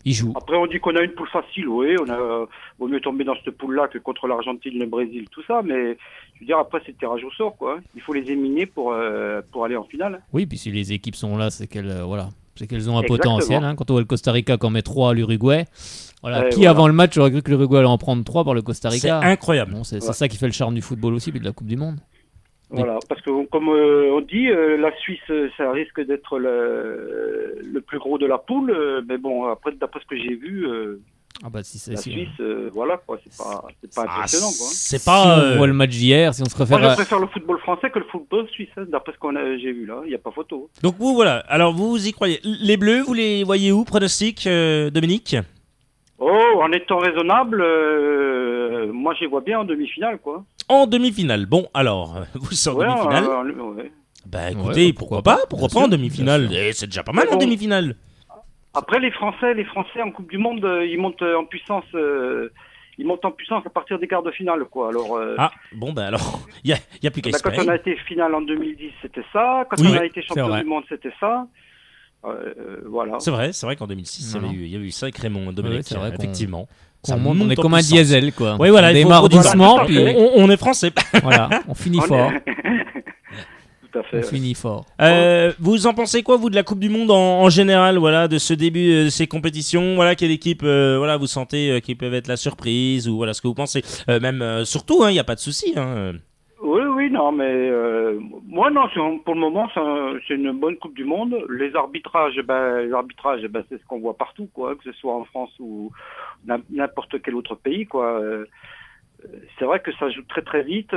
ils jouent. Après on dit qu'on a une poule facile, vaut mieux tomber dans cette poule-là que contre l'Argentine, le Brésil, tout ça, mais je veux dire, après c'est tirage au sort, quoi. Il faut les éliminer pour aller en finale. Oui, puis si les équipes sont là, c'est qu'elles ont un potentiel, hein. Quand on voit le Costa Rica qui en met 3 à l'Uruguay, avant le match aurait cru que l'Uruguay allait en prendre 3 par le Costa Rica. C'est incroyable. Bon, c'est ça qui fait le charme du football aussi, puis de la Coupe du Monde. Voilà, parce que comme on dit, la Suisse, ça risque d'être le plus gros de la poule, mais bon, après, d'après ce que j'ai vu, la Suisse, voilà, quoi, c'est pas impressionnant, quoi. C'est pas. Si on voit le match d'hier, si on se réfère. Moi, je préfère le football français que le football suisse, d'après ce j'ai vu là, il n'y a pas photo. Donc vous, voilà, alors vous y croyez. Les Bleus, vous les voyez où, pronostic, Dominique? En étant raisonnable, moi je les vois bien en demi-finale, quoi. En demi-finale. Bon, alors, vous êtes en demi-finale. Écoutez, pourquoi pas en demi-finale? C'est déjà pas mal en demi-finale. Après, les Français en Coupe du Monde, ils montent en puissance. Ils montent en puissance à partir des quarts de finale, quoi. Alors. Alors, il y a plus qu'à espérer. Quand on a été finale en 2010, c'était ça. Quand on a été champion du monde, c'était ça. Voilà. C'est vrai qu'en 2006, il y a eu ça avec Raymond Domenech, c'est vrai effectivement. On est comme un diesel, quoi. Oui, voilà, on démarre doucement, puis on est français. Voilà, on finit fort. Tout à fait. On finit fort. Vous en pensez quoi, vous, de la Coupe du Monde en général, de ce début de ces compétitions, quelle équipe, vous sentez qui peuvent être la surprise, ou ce que vous pensez, même surtout, il n'y a pas de souci. Oui, non, mais moi, non, pour le moment, c'est une bonne Coupe du Monde. Les arbitrages, c'est ce qu'on voit partout, quoi, que ce soit en France ou n'importe quel autre pays, quoi. C'est vrai que ça joue très très vite.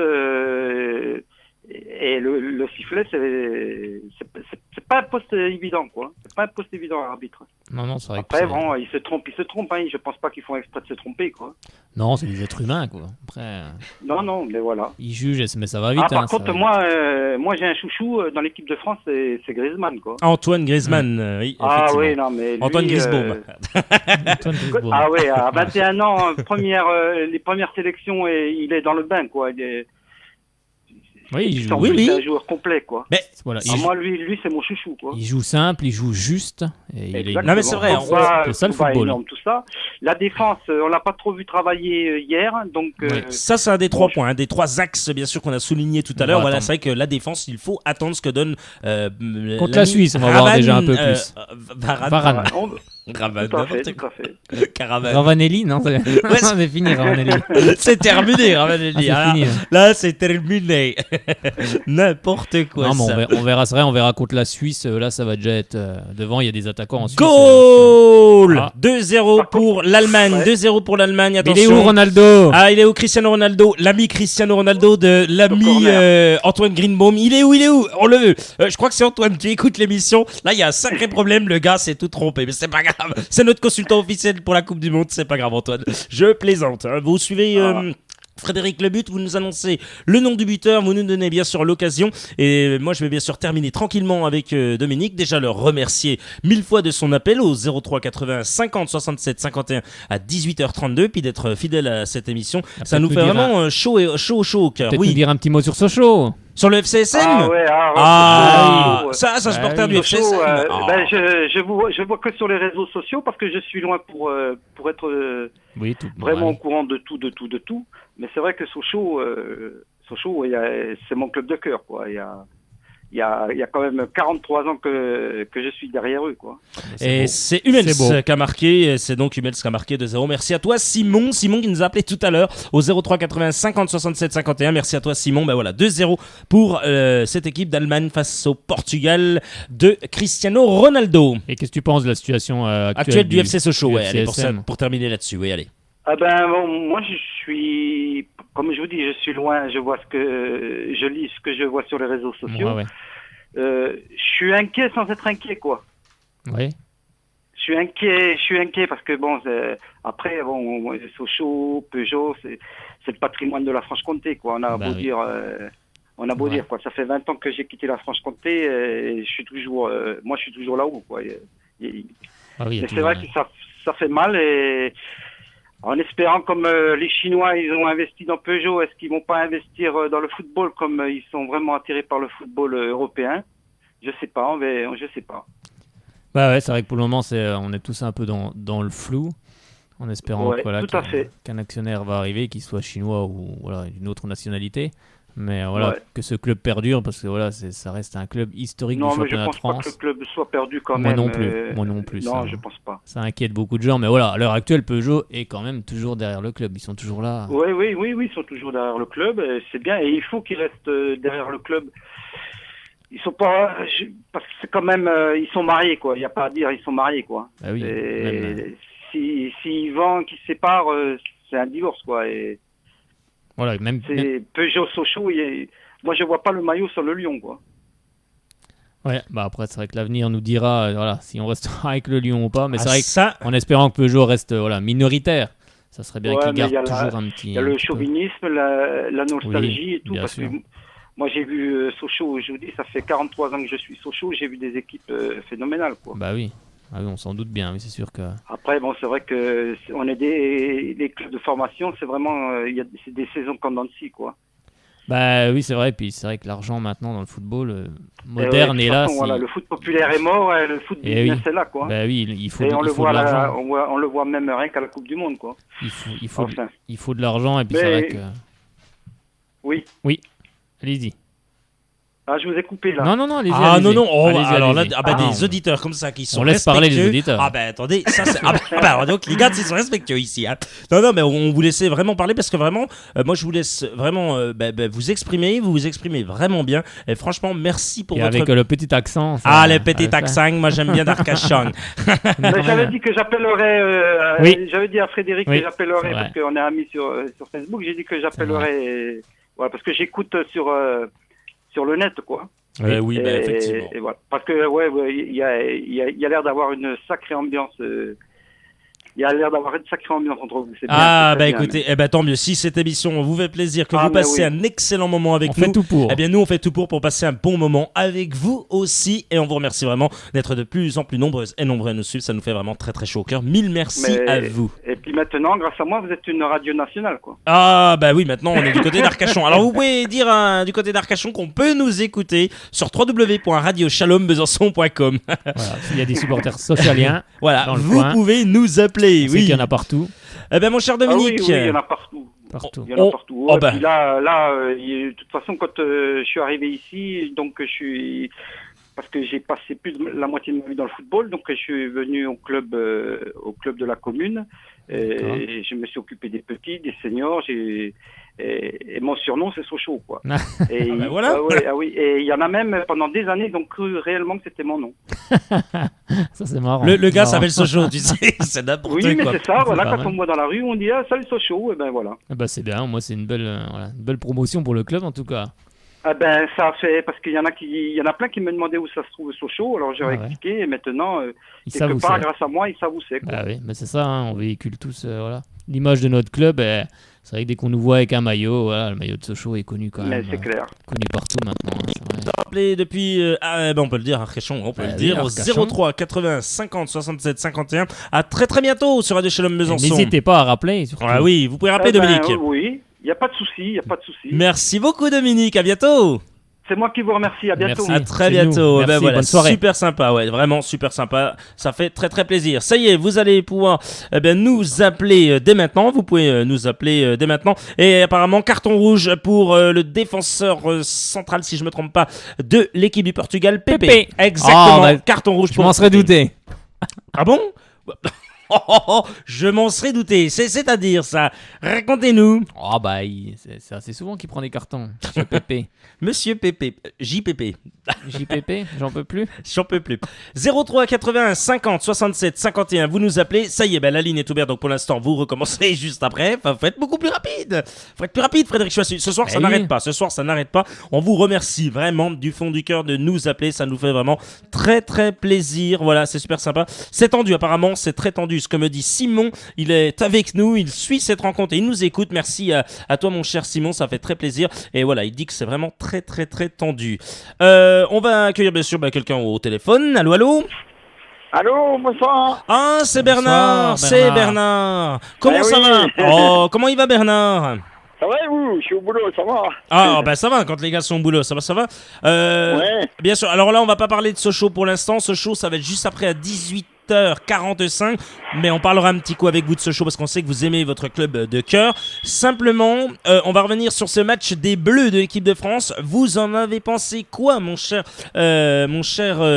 Et le sifflet, c'est pas un poste évident, quoi. C'est pas un poste évident à l'arbitre. Non, c'est vrai. Après, bon, ils se trompent. Hein. Je pense pas qu'ils font exprès de se tromper, quoi. Non, c'est des êtres humains, quoi. Après. Non, mais voilà. Ils jugent, mais ça va vite. Par contre, moi, j'ai un chouchou dans l'équipe de France, c'est Griezmann, quoi. Antoine Griezmann, oui. Ah oui, non, mais lui, Antoine Griezbaum. Ah oui, à 21 ans, les premières sélections, il est dans le bain, quoi. Oui, il joue. C'est un joueur complet, quoi. Mais voilà, moi, lui, c'est mon chouchou, quoi. Il joue simple, il joue juste. Et non, mais c'est vrai. C'est ça le football. Énorme, tout ça. La défense, on l'a pas trop vu travailler hier, donc. Ça, c'est un des 3 points, des 3 axes, bien sûr, qu'on a souligné tout à l'heure. Voilà, c'est vrai que la défense, il faut attendre ce que donne. Contre la Suisse, on va voir déjà un peu plus. Varane. Ravanelli, n'importe quoi. Ravanelli, non, c'est fini, Ravanelli. C'est terminé, Ravanelli. Là, c'est terminé. N'importe quoi. Non, mais on verra, c'est vrai, on verra contre la Suisse. Là, ça va déjà être devant. Il y a des attaquants en Suisse. Goal 2-0 pour l'Allemagne. 2-0 pour l'Allemagne. Attention. Il est où Ronaldo? Ah, il est où Cristiano Ronaldo? L'ami Cristiano Ronaldo de l'ami Antoine Greenbaum. Il est où? On le veut. Je crois que c'est Antoine qui écoute l'émission. Là, il y a un sacré problème. Le gars s'est tout trompé, mais c'est pas grave. C'est notre consultant officiel pour la Coupe du Monde. C'est pas grave, Antoine. Je plaisante. Vous suivez Frédéric Lebut, vous nous annoncez le nom du buteur, vous nous donnez bien sûr l'occasion, et moi je vais bien sûr terminer tranquillement avec Dominique, déjà le remercier 1000 fois de son appel au 03 80 50 67 51 à 18h32, puis d'être fidèle à cette émission, ça nous fait vraiment chaud au cœur. Peut-être nous dire un petit mot sur Sochaux. Sur le FCSM? Ça supporter du FCSM. Je vois que sur les réseaux sociaux parce que je suis loin pour être vraiment au courant de tout. Mais c'est vrai que Sochaux, c'est mon club de cœur, quoi. Il y a quand même 43 ans que je suis derrière eux, quoi. Et c'est Hummels qui a marqué, c'est donc Hummels qui a marqué 2-0. Merci à toi Simon qui nous a appelé tout à l'heure au 03 80 50 67 51. Merci à toi Simon. Ben voilà, 2-0 pour cette équipe d'Allemagne face au Portugal de Cristiano Ronaldo. Et qu'est-ce que tu penses de la situation actuelle du FC Sochaux? Allez, pour terminer là-dessus, oui, allez. Ah ben bon, moi je suis, comme je vous dis, je suis loin, je lis ce que je vois sur les réseaux sociaux. Je suis inquiet sans être inquiet, quoi. Oui. Je suis inquiet parce que bon, après Sochaux, Peugeot, c'est le patrimoine de la Franche-Comté, quoi. On a beau dire quoi. Ça fait 20 ans que j'ai quitté la Franche-Comté et je suis toujours là-haut, quoi. Mais c'est vrai que ça fait mal et en espérant comme les Chinois ils ont investi dans Peugeot, est-ce qu'ils vont pas investir dans le football comme ils sont vraiment attirés par le football européen? Je sais pas. Bah ouais, c'est vrai que pour le moment on est tous un peu dans le flou, en espérant qu'un actionnaire va arriver, qu'il soit chinois ou d'une autre nationalité. Mais que ce club perdure, parce que ça reste un club historique du championnat de France. Non, mais je pense pas que le club soit perdu quand même. Moi non plus. Non, je pense pas. Ça inquiète beaucoup de gens, mais à l'heure actuelle, Peugeot est quand même toujours derrière le club. Ils sont toujours là. Oui, ils sont toujours derrière le club. C'est bien, et il faut qu'ils restent derrière le club. Ils sont pas, parce que c'est quand même, ils sont mariés, quoi. Il n'y a pas à dire, ils sont mariés, quoi. Ah oui. Si Yvan qui se sépare, c'est un divorce, quoi. Et c'est Peugeot Sochaux, moi je vois pas le maillot sur le lion, quoi. Ouais, après c'est vrai que l'avenir nous dira si on restera avec le lion ou pas, mais c'est vrai qu'en espérant que Peugeot reste minoritaire, ça serait bien qu'il garde toujours un petit. Il y a le chauvinisme, la nostalgie et tout, parce que moi j'ai vu Sochaux, je vous dis, ça fait 43 ans que je suis Sochaux, j'ai vu des équipes phénoménales, quoi. Bah oui. Ah oui, on s'en doute bien, mais c'est sûr que... Après, c'est vrai que on est des clubs de formation, c'est vraiment... c'est des saisons comme dans le scie, quoi. Bah oui, c'est vrai, puis c'est vrai que l'argent maintenant dans le football moderne est là. Le foot populaire est mort, le foot business est là, quoi. Bah oui, il faut, et il faut de l'argent. On le voit même rien qu'à la Coupe du Monde, quoi. Il faut de l'argent, et puis c'est vrai que... Oui, allez-y. Ah, je vous ai coupé là. Non, allez-y. Alors là, des auditeurs comme ça qui sont on laisse parler les auditeurs. Attendez, ça c'est. Donc les gars, ils sont respectueux ici. Hein. Non, mais on vous laissait vraiment parler parce que vraiment, moi je vous laisse vraiment vous exprimer. Vous vous exprimez vraiment bien. Et franchement, merci pour votre. Avec le petit accent. Le petit accent. Moi j'aime bien d'Arcachon. J'avais dit que j'appellerais. J'avais dit à Frédéric que j'appellerais parce qu'on est amis sur Facebook. J'ai dit que j'appellerais. Voilà, parce que j'écoute sur sur le net, quoi. Oui, effectivement. Et voilà. Parce que il y a l'air d'avoir une sacrée ambiance. Il y a l'air d'avoir une sacrée ambiance entre vous. C'est bien, bien, écoutez, tant mieux. Si cette émission vous fait plaisir, que vous passez un excellent moment avec nous, on fait tout pour. Eh bien, nous, on fait tout pour passer un bon moment avec vous aussi. Et on vous remercie vraiment d'être de plus en plus nombreuses et nombreux à nous suivre. Ça nous fait vraiment très très chaud au cœur. Mille merci à vous. Et puis maintenant, grâce à moi, vous êtes une radio nationale, quoi. Ah, bah oui, maintenant on est du côté d'Arcachon. Alors, vous pouvez dire du côté d'Arcachon qu'on peut nous écouter sur www.radiochalombesançon.com. Voilà, s'il y a des supporters socialiens. Voilà, dans le vous coin, pouvez nous appeler. on sait Oui, qu'il y en a partout. Eh ben, mon cher Dominique. Oui, il y en a partout. Partout. Il y en a partout. Oh, Et puis là, de toute façon, quand je suis arrivé ici, donc parce que j'ai passé plus de la moitié de ma vie dans le football, donc je suis venu au club de la commune, et je me suis occupé des petits, des seniors, et mon surnom c'est Sochaux, quoi. Et voilà. Et il y en a même pendant des années, donc cru réellement que c'était mon nom. Ça c'est marrant. Le gars Marrant. s'appelle Sochaux, tu sais, c'est n'importe quoi. Oui, mais c'est ça, voilà, pas quand mal. on me voit dans la rue, on dit salut Sochaux, et ben voilà. Ah bah c'est bien, moi c'est une belle promotion pour le club en tout cas. Ah ben ça a fait, parce qu'il y en a plein qui me demandaient où ça se trouve Sochaux, alors j'ai expliqué, et maintenant quelque part grâce à moi ils savent où c'est, quoi. Bah oui, mais c'est ça, on véhicule tous l'image de notre club. C'est vrai que dès qu'on nous voit avec un maillot, le maillot de Sochaux est connu quand même. Mais c'est clair. Connu partout maintenant. C'est vrai. Rappelez depuis, on peut le dire, Arcachon, on peut le dire, au Arcachon. 03 80 50 67 51. À très très bientôt sur Radio Shalom Besançon. N'hésitez pas à rappeler. Surtout. Ah oui, vous pouvez rappeler Dominique. Oui, il n'y a pas de souci, Merci beaucoup Dominique, à bientôt. C'est moi qui vous remercie, à bientôt. Merci. À très C'est bientôt. nous. Merci, Voilà, bonne soirée. super sympa, vraiment super sympa. Ça fait très très plaisir. Ça y est, vous allez pouvoir nous appeler dès maintenant. Vous pouvez nous appeler dès maintenant. Et apparemment carton rouge pour le défenseur central, si je me trompe pas, de l'équipe du Portugal, Pépé. Exactement. Carton rouge. Je m'en serais douté. Ah bon? Je m'en serais douté. C'est-à-dire ça. Racontez-nous. Oh bah c'est assez souvent qu'il prend des cartons. Monsieur Pépé. Monsieur Pépé. JPP. JPP, j'en peux plus. J'en peux plus. 03 80 50 67 51. Vous nous appelez. Ça y est, la ligne est ouverte. Donc pour l'instant, vous recommencerez juste après. Enfin, faut être beaucoup plus rapide. Faut être plus rapide, Frédéric Choisy. Ce soir, ça n'arrête pas. Ce soir, ça n'arrête pas. On vous remercie vraiment du fond du cœur de nous appeler. Ça nous fait vraiment très très plaisir. Voilà, c'est super sympa. C'est tendu apparemment. C'est très tendu. Ce que me dit Simon, il est avec nous. Il suit cette rencontre et il nous écoute. Merci à toi, mon cher Simon. Ça fait très plaisir. Et voilà, il dit que c'est vraiment très très très tendu. On va accueillir bien sûr quelqu'un au téléphone. Allô, allô. Allô, bonsoir. Ah, c'est Bernard. C'est Bernard. Comment ça va? Oh, comment il va, Bernard? Ça va et vous? Je suis au boulot, ça va? Ah, ça va, quand les gars sont au boulot, ça va. Ouais. Bien sûr, alors là, on va pas parler de Sochaux pour l'instant. Sochaux, ça va être juste après à 18h45, mais on parlera un petit coup avec vous de Sochaux parce qu'on sait que vous aimez votre club de cœur. Simplement, on va revenir sur ce match des Bleus de l'équipe de France. Vous en avez pensé quoi, mon cher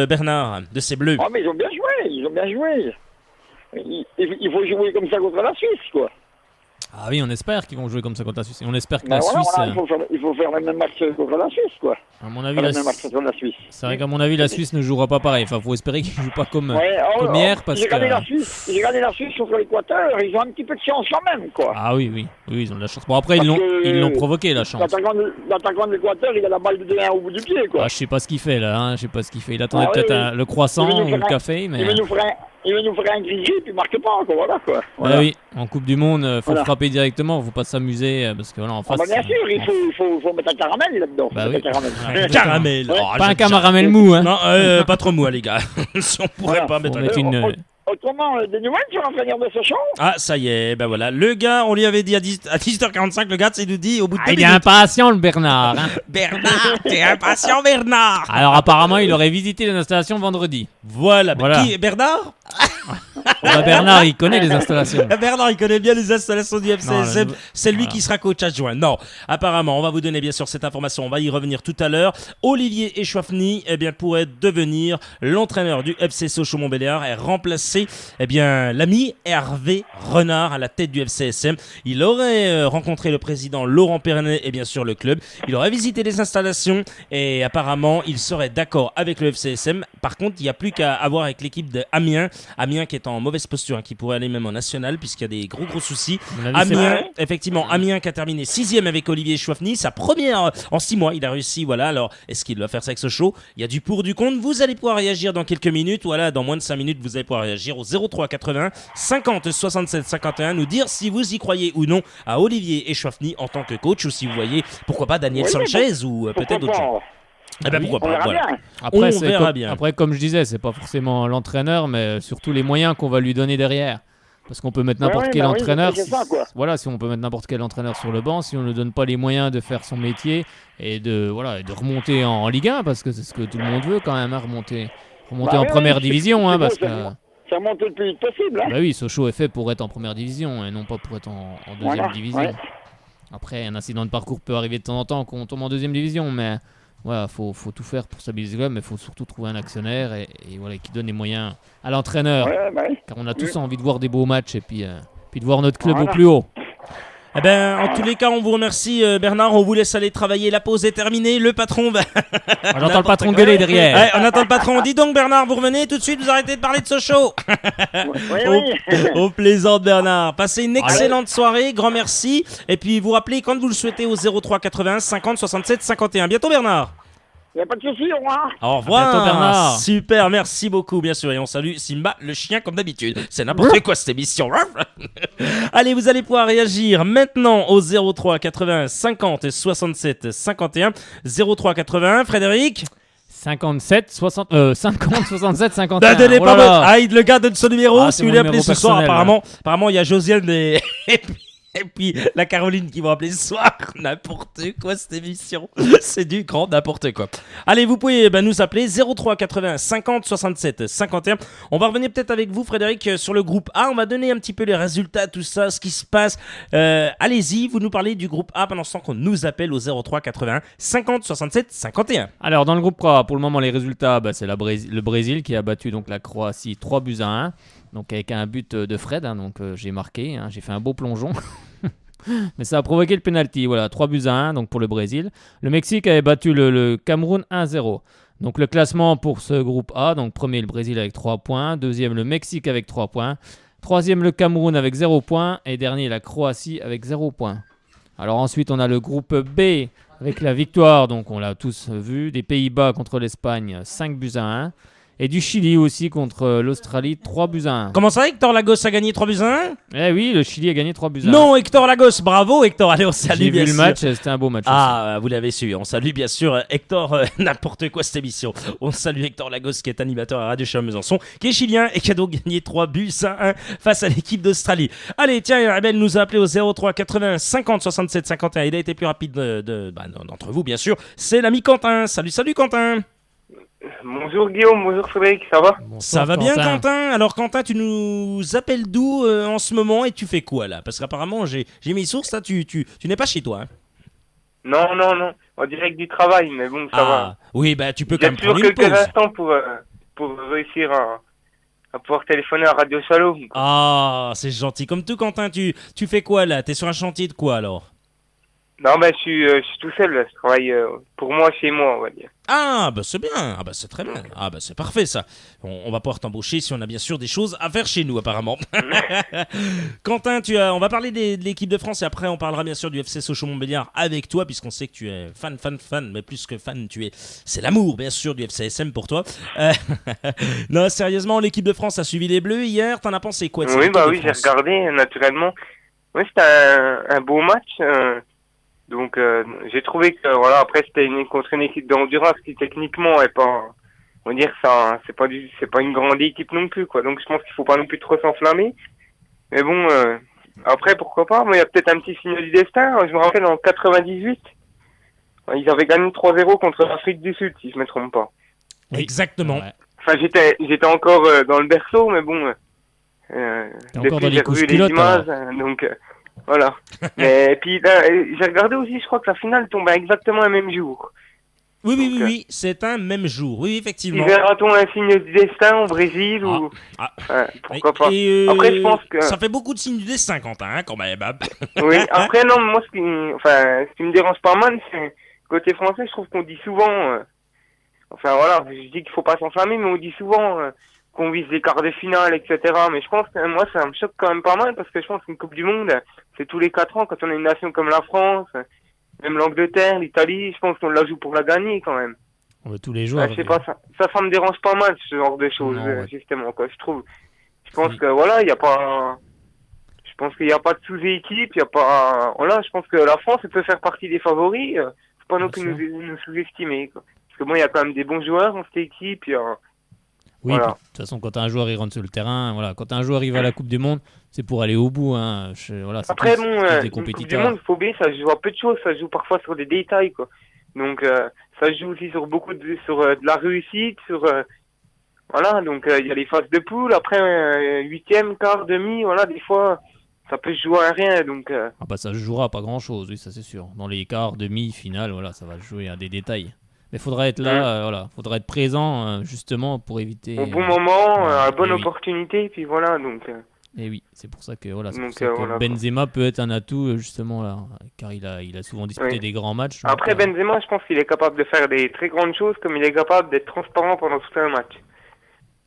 Bernard, de ces Bleus? Ah, mais ils ont bien joué. Il faut jouer comme ça contre la Suisse, quoi. Ah oui, on espère qu'ils vont jouer comme ça contre la Suisse. Et on espère que la Suisse... il faut faire le même match contre la Suisse, quoi. À mon avis, c'est vrai qu'à mon avis, la Suisse ne jouera pas pareil. Enfin, faut espérer qu'ils ne jouent pas comme hier. Parce j'ai regardé la Suisse contre l'Équateur, ils ont un petit peu de chance quand même, quoi. Ah oui, ils ont de la chance. Bon, après, ils l'ont provoqué, la chance. L'attaquant de l'Équateur, il a la balle de 2-1 au bout du pied, quoi. Ah, je sais pas ce qu'il fait, là. Il attendait peut-être le croissant ou le café, mais... Il va nous faire un grillé, puis il marque pas, quoi. Voilà, quoi. Voilà. Oui, en Coupe du Monde, faut frapper directement, faut pas s'amuser, parce que voilà, en face... bien sûr, il faut mettre un caramel là-dedans. Bah oui. Un caramel. Ouais. Pas un caramel mou, hein. Non, pas trop mou, les gars. Si on pourrait pas mettre Autrement, des nouvelles sur l'entraîneur de Sochaux? Ah, ça y est, voilà. Le gars, on lui avait dit à 18h45, le gars, il nous dit au bout de 2 minutes. Il est impatient, le Bernard. Hein. Bernard, t'es impatient, Bernard. Alors, apparemment, il aurait visité l'installation vendredi. Voilà. Qui, Bernard? Bernard, il connaît les installations. Bernard, il connaît bien les installations du FCSM. C'est lui qui sera coach adjoint. Non, apparemment, on va vous donner bien sûr cette information. On va y revenir tout à l'heure. Olivier Echouafny, pourrait devenir l'entraîneur du FC Sochaux-Montbéliard et remplacer l'ami Hervé Renard à la tête du FCSM. Il aurait rencontré le président Laurent Pernet et bien sûr le club. Il aurait visité les installations et apparemment, il serait d'accord avec le FCSM. Par contre, il n'y a plus qu'à avoir avec l'équipe d'Amiens. Amiens qui est en mauvaise mauvaise posture, qui pourrait aller même en national, puisqu'il y a des gros soucis. Amiens, effectivement, Amiens qui a terminé 6e avec Olivier Chouafny, sa première en 6 mois, il a réussi, voilà. Alors, est-ce qu'il va faire ça avec Sochaux? Il y a du pour, du contre. Vous allez pouvoir réagir dans quelques minutes, voilà, dans moins de 5 minutes, vous allez pouvoir réagir au 03 80 50 67 51, nous dire si vous y croyez ou non à Olivier Chouafny en tant que coach, ou si vous voyez, pourquoi pas, Daniel Sanchez, ou peut-être d'autres gens. Eh ben pourquoi pas, voilà. Après, on verra bien. Après, comme je disais, c'est pas forcément l'entraîneur, mais surtout les moyens qu'on va lui donner derrière. Parce qu'on peut mettre n'importe quel entraîneur. Voilà, si on peut mettre n'importe quel entraîneur sur le banc, si on ne donne pas les moyens de faire son métier et de remonter en Ligue 1, parce que c'est ce que tout le monde veut quand même, remonter en première division, parce que. Ça remonte le plus vite possible. Bah oui, Sochaux est fait pour être en première division et non pas pour être en deuxième division. Ouais. Après, un incident de parcours peut arriver de temps en temps quand on tombe en deuxième division, mais voilà, faut tout faire pour stabiliser le club, mais il faut surtout trouver un actionnaire et voilà, qui donne les moyens à l'entraîneur. Car on a tous envie de voir des beaux matchs et puis de voir notre club au plus haut. Eh ben, en tous les cas, on vous remercie, Bernard. On vous laisse aller travailler. La pause est terminée. Le patron va. On entend le patron gueuler derrière. Ouais, on entend le patron. Dis donc, Bernard, vous revenez tout de suite. Vous arrêtez de parler de Sochaux. Au plaisant, Bernard. Passez une excellente soirée. Grand merci. Et puis, vous rappelez quand vous le souhaitez au 03 80 50 67 51. Bientôt, Bernard. Il n'y a pas de souci, au revoir. Au revoir. Bientôt, Bernard. Super, merci beaucoup, bien sûr. Et on salue Simba, le chien, comme d'habitude. C'est n'importe quoi cette émission. Allez, vous allez pouvoir réagir maintenant au 03 80 50 67 51. 03 81, Frédéric 50 67 51. Donnez pas Aïe, le gars donne son numéro. Si vous voulez appeler ce soir, personnel. apparemment, il y a Josiane et puis la Caroline qui vont appeler ce soir. N'importe quoi cette émission. C'est du grand n'importe quoi. Allez, vous pouvez nous appeler 03 80 50 67 51. On va revenir peut-être avec vous, Frédéric, sur le groupe A. On va donner un petit peu les résultats, tout ça, ce qui se passe. Allez-y, vous nous parlez du groupe A pendant ce temps qu'on nous appelle au 03 80 50 67 51. Alors, dans le groupe A, pour le moment, les résultats, c'est le Brésil qui a battu donc la Croatie 3-1. Donc avec un but de Fred, donc j'ai marqué, j'ai fait un beau plongeon. Mais ça a provoqué le penalty, voilà, 3-1 donc pour le Brésil. Le Mexique avait battu le Cameroun 1-0. Donc le classement pour ce groupe A, donc premier le Brésil avec 3 points, deuxième le Mexique avec 3 points, troisième le Cameroun avec 0 points et dernier la Croatie avec 0 points. Alors ensuite on a le groupe B avec la victoire, donc on l'a tous vu, des Pays-Bas contre l'Espagne 5-1. Et du Chili aussi contre l'Australie, 3-1. Comment ça, Hector Lagos a gagné 3-1? Eh oui, le Chili a gagné 3-1. Non, Hector Lagos, bravo Hector. Allez, on salue bien sûr. J'ai vu le match, c'était un beau match aussi. Vous l'avez su. On salue bien sûr Hector, n'importe quoi cette émission. On salue Hector Lagos qui est animateur à Radio Chalon-Besançon, qui est chilien et qui a donc gagné 3-1 face à l'équipe d'Australie. Allez, tiens, Abel nous a appelé au 03 80 50 67 51. Il a été plus rapide d'entre vous, bien sûr. C'est l'ami Quentin. Salut Quentin. Bonjour Guillaume, bonjour Frédéric, ça va? Bonsoir, ça va bien Quentin. Alors Quentin, tu nous appelles d'où en ce moment et tu fais quoi là? Parce qu'apparemment j'ai mes sources là, tu n'es pas chez toi. Hein? Non, en direct du travail, mais bon ça va. Oui, tu peux quand même prendre une pause. J'ai toujours quelques instants pour réussir à pouvoir téléphoner à Radio Chalon. Ah, c'est gentil. Comme tout Quentin, tu fais quoi là? T'es sur un chantier de quoi alors? Non, je suis tout seul, je travaille pour moi, chez moi, on va dire. Ah, c'est bien, c'est très bien. C'est parfait ça. On va pouvoir t'embaucher si on a bien sûr des choses à faire chez nous apparemment. Quentin, on va parler de l'équipe de France et après on parlera bien sûr du FC Sochaux-Montbéliard avec toi puisqu'on sait que tu es fan, mais plus que fan, c'est l'amour bien sûr du FCSM pour toi. Non, sérieusement, l'équipe de France a suivi les Bleus hier, t'en as pensé quoi de cette équipe de France? Oui, j'ai regardé naturellement. Oui, c'était un beau match. Donc j'ai trouvé que après c'était contre une équipe d'Honduras qui techniquement est pas, on va dire ça, c'est pas une grande équipe non plus quoi. Donc je pense qu'il faut pas non plus trop s'enflammer. Mais bon après pourquoi pas, moi il y a peut-être un petit signe du destin. Je me rappelle en 98, ils avaient gagné 3-0 contre l'Afrique du Sud si je me trompe pas. Exactement. Ouais. Enfin j'étais encore dans le berceau mais bon depuis j'ai revu les images donc voilà. Et puis j'ai regardé aussi, je crois que la finale tombe exactement le même jour. Oui, c'est un même jour. Oui, effectivement. Verra-t-on un signe du destin au Brésil ou pourquoi pas. Après, je pense que ça fait beaucoup de signes du destin, Quentin, quand même. Oui. Après, non, moi, ce qui me dérange pas mal, c'est côté français, je trouve qu'on dit souvent. Je dis qu'il faut pas s'enflammer, mais on dit souvent qu'on vise les quarts de finale, etc. Mais je pense que moi, ça me choque quand même pas mal parce que je pense qu'une Coupe du Monde, c'est tous les 4 ans quand on a une nation comme la France, même l'Angleterre, l'Italie, je pense qu'on la joue pour la gagner quand même. Tous les jours. Je sais pas, ça me dérange pas mal ce genre de choses, justement, quoi. Je pense que voilà, il y a pas, je pense qu'il y a pas de sous-équipe, il y a pas, voilà, je pense que la France elle peut faire partie des favoris, faut pas non plus nous sous-estimer, quoi. Parce que bon, il y a quand même des bons joueurs dans cette équipe, oui, voilà. De toute façon, quand un joueur il rentre sur le terrain, voilà, quand un joueur arrive à la Coupe du Monde, c'est pour aller au bout, hein. Voilà, après, des compétiteurs. Coupe du Monde, faut bien, ça se joue à peu de choses, ça se joue parfois sur des détails, quoi. Donc, ça se joue aussi sur de la réussite, voilà, donc il y a les phases de poule, après 8e, quart, demi, voilà, des fois ça peut se jouer à rien, donc... ça se jouera pas grand-chose, oui, ça c'est sûr. Dans les quarts, demi, finale, voilà, ça va se jouer à des détails. Mais faudra être là, voilà, faudra être présent justement pour éviter... Au bon moment, à la bonne opportunité, et puis voilà, donc... Et oui, c'est pour ça que, voilà, que Benzema peut être un atout justement là, car il a souvent disputé des grands matchs. Après Benzema, je pense qu'il est capable de faire des très grandes choses, comme il est capable d'être transparent pendant tout un match.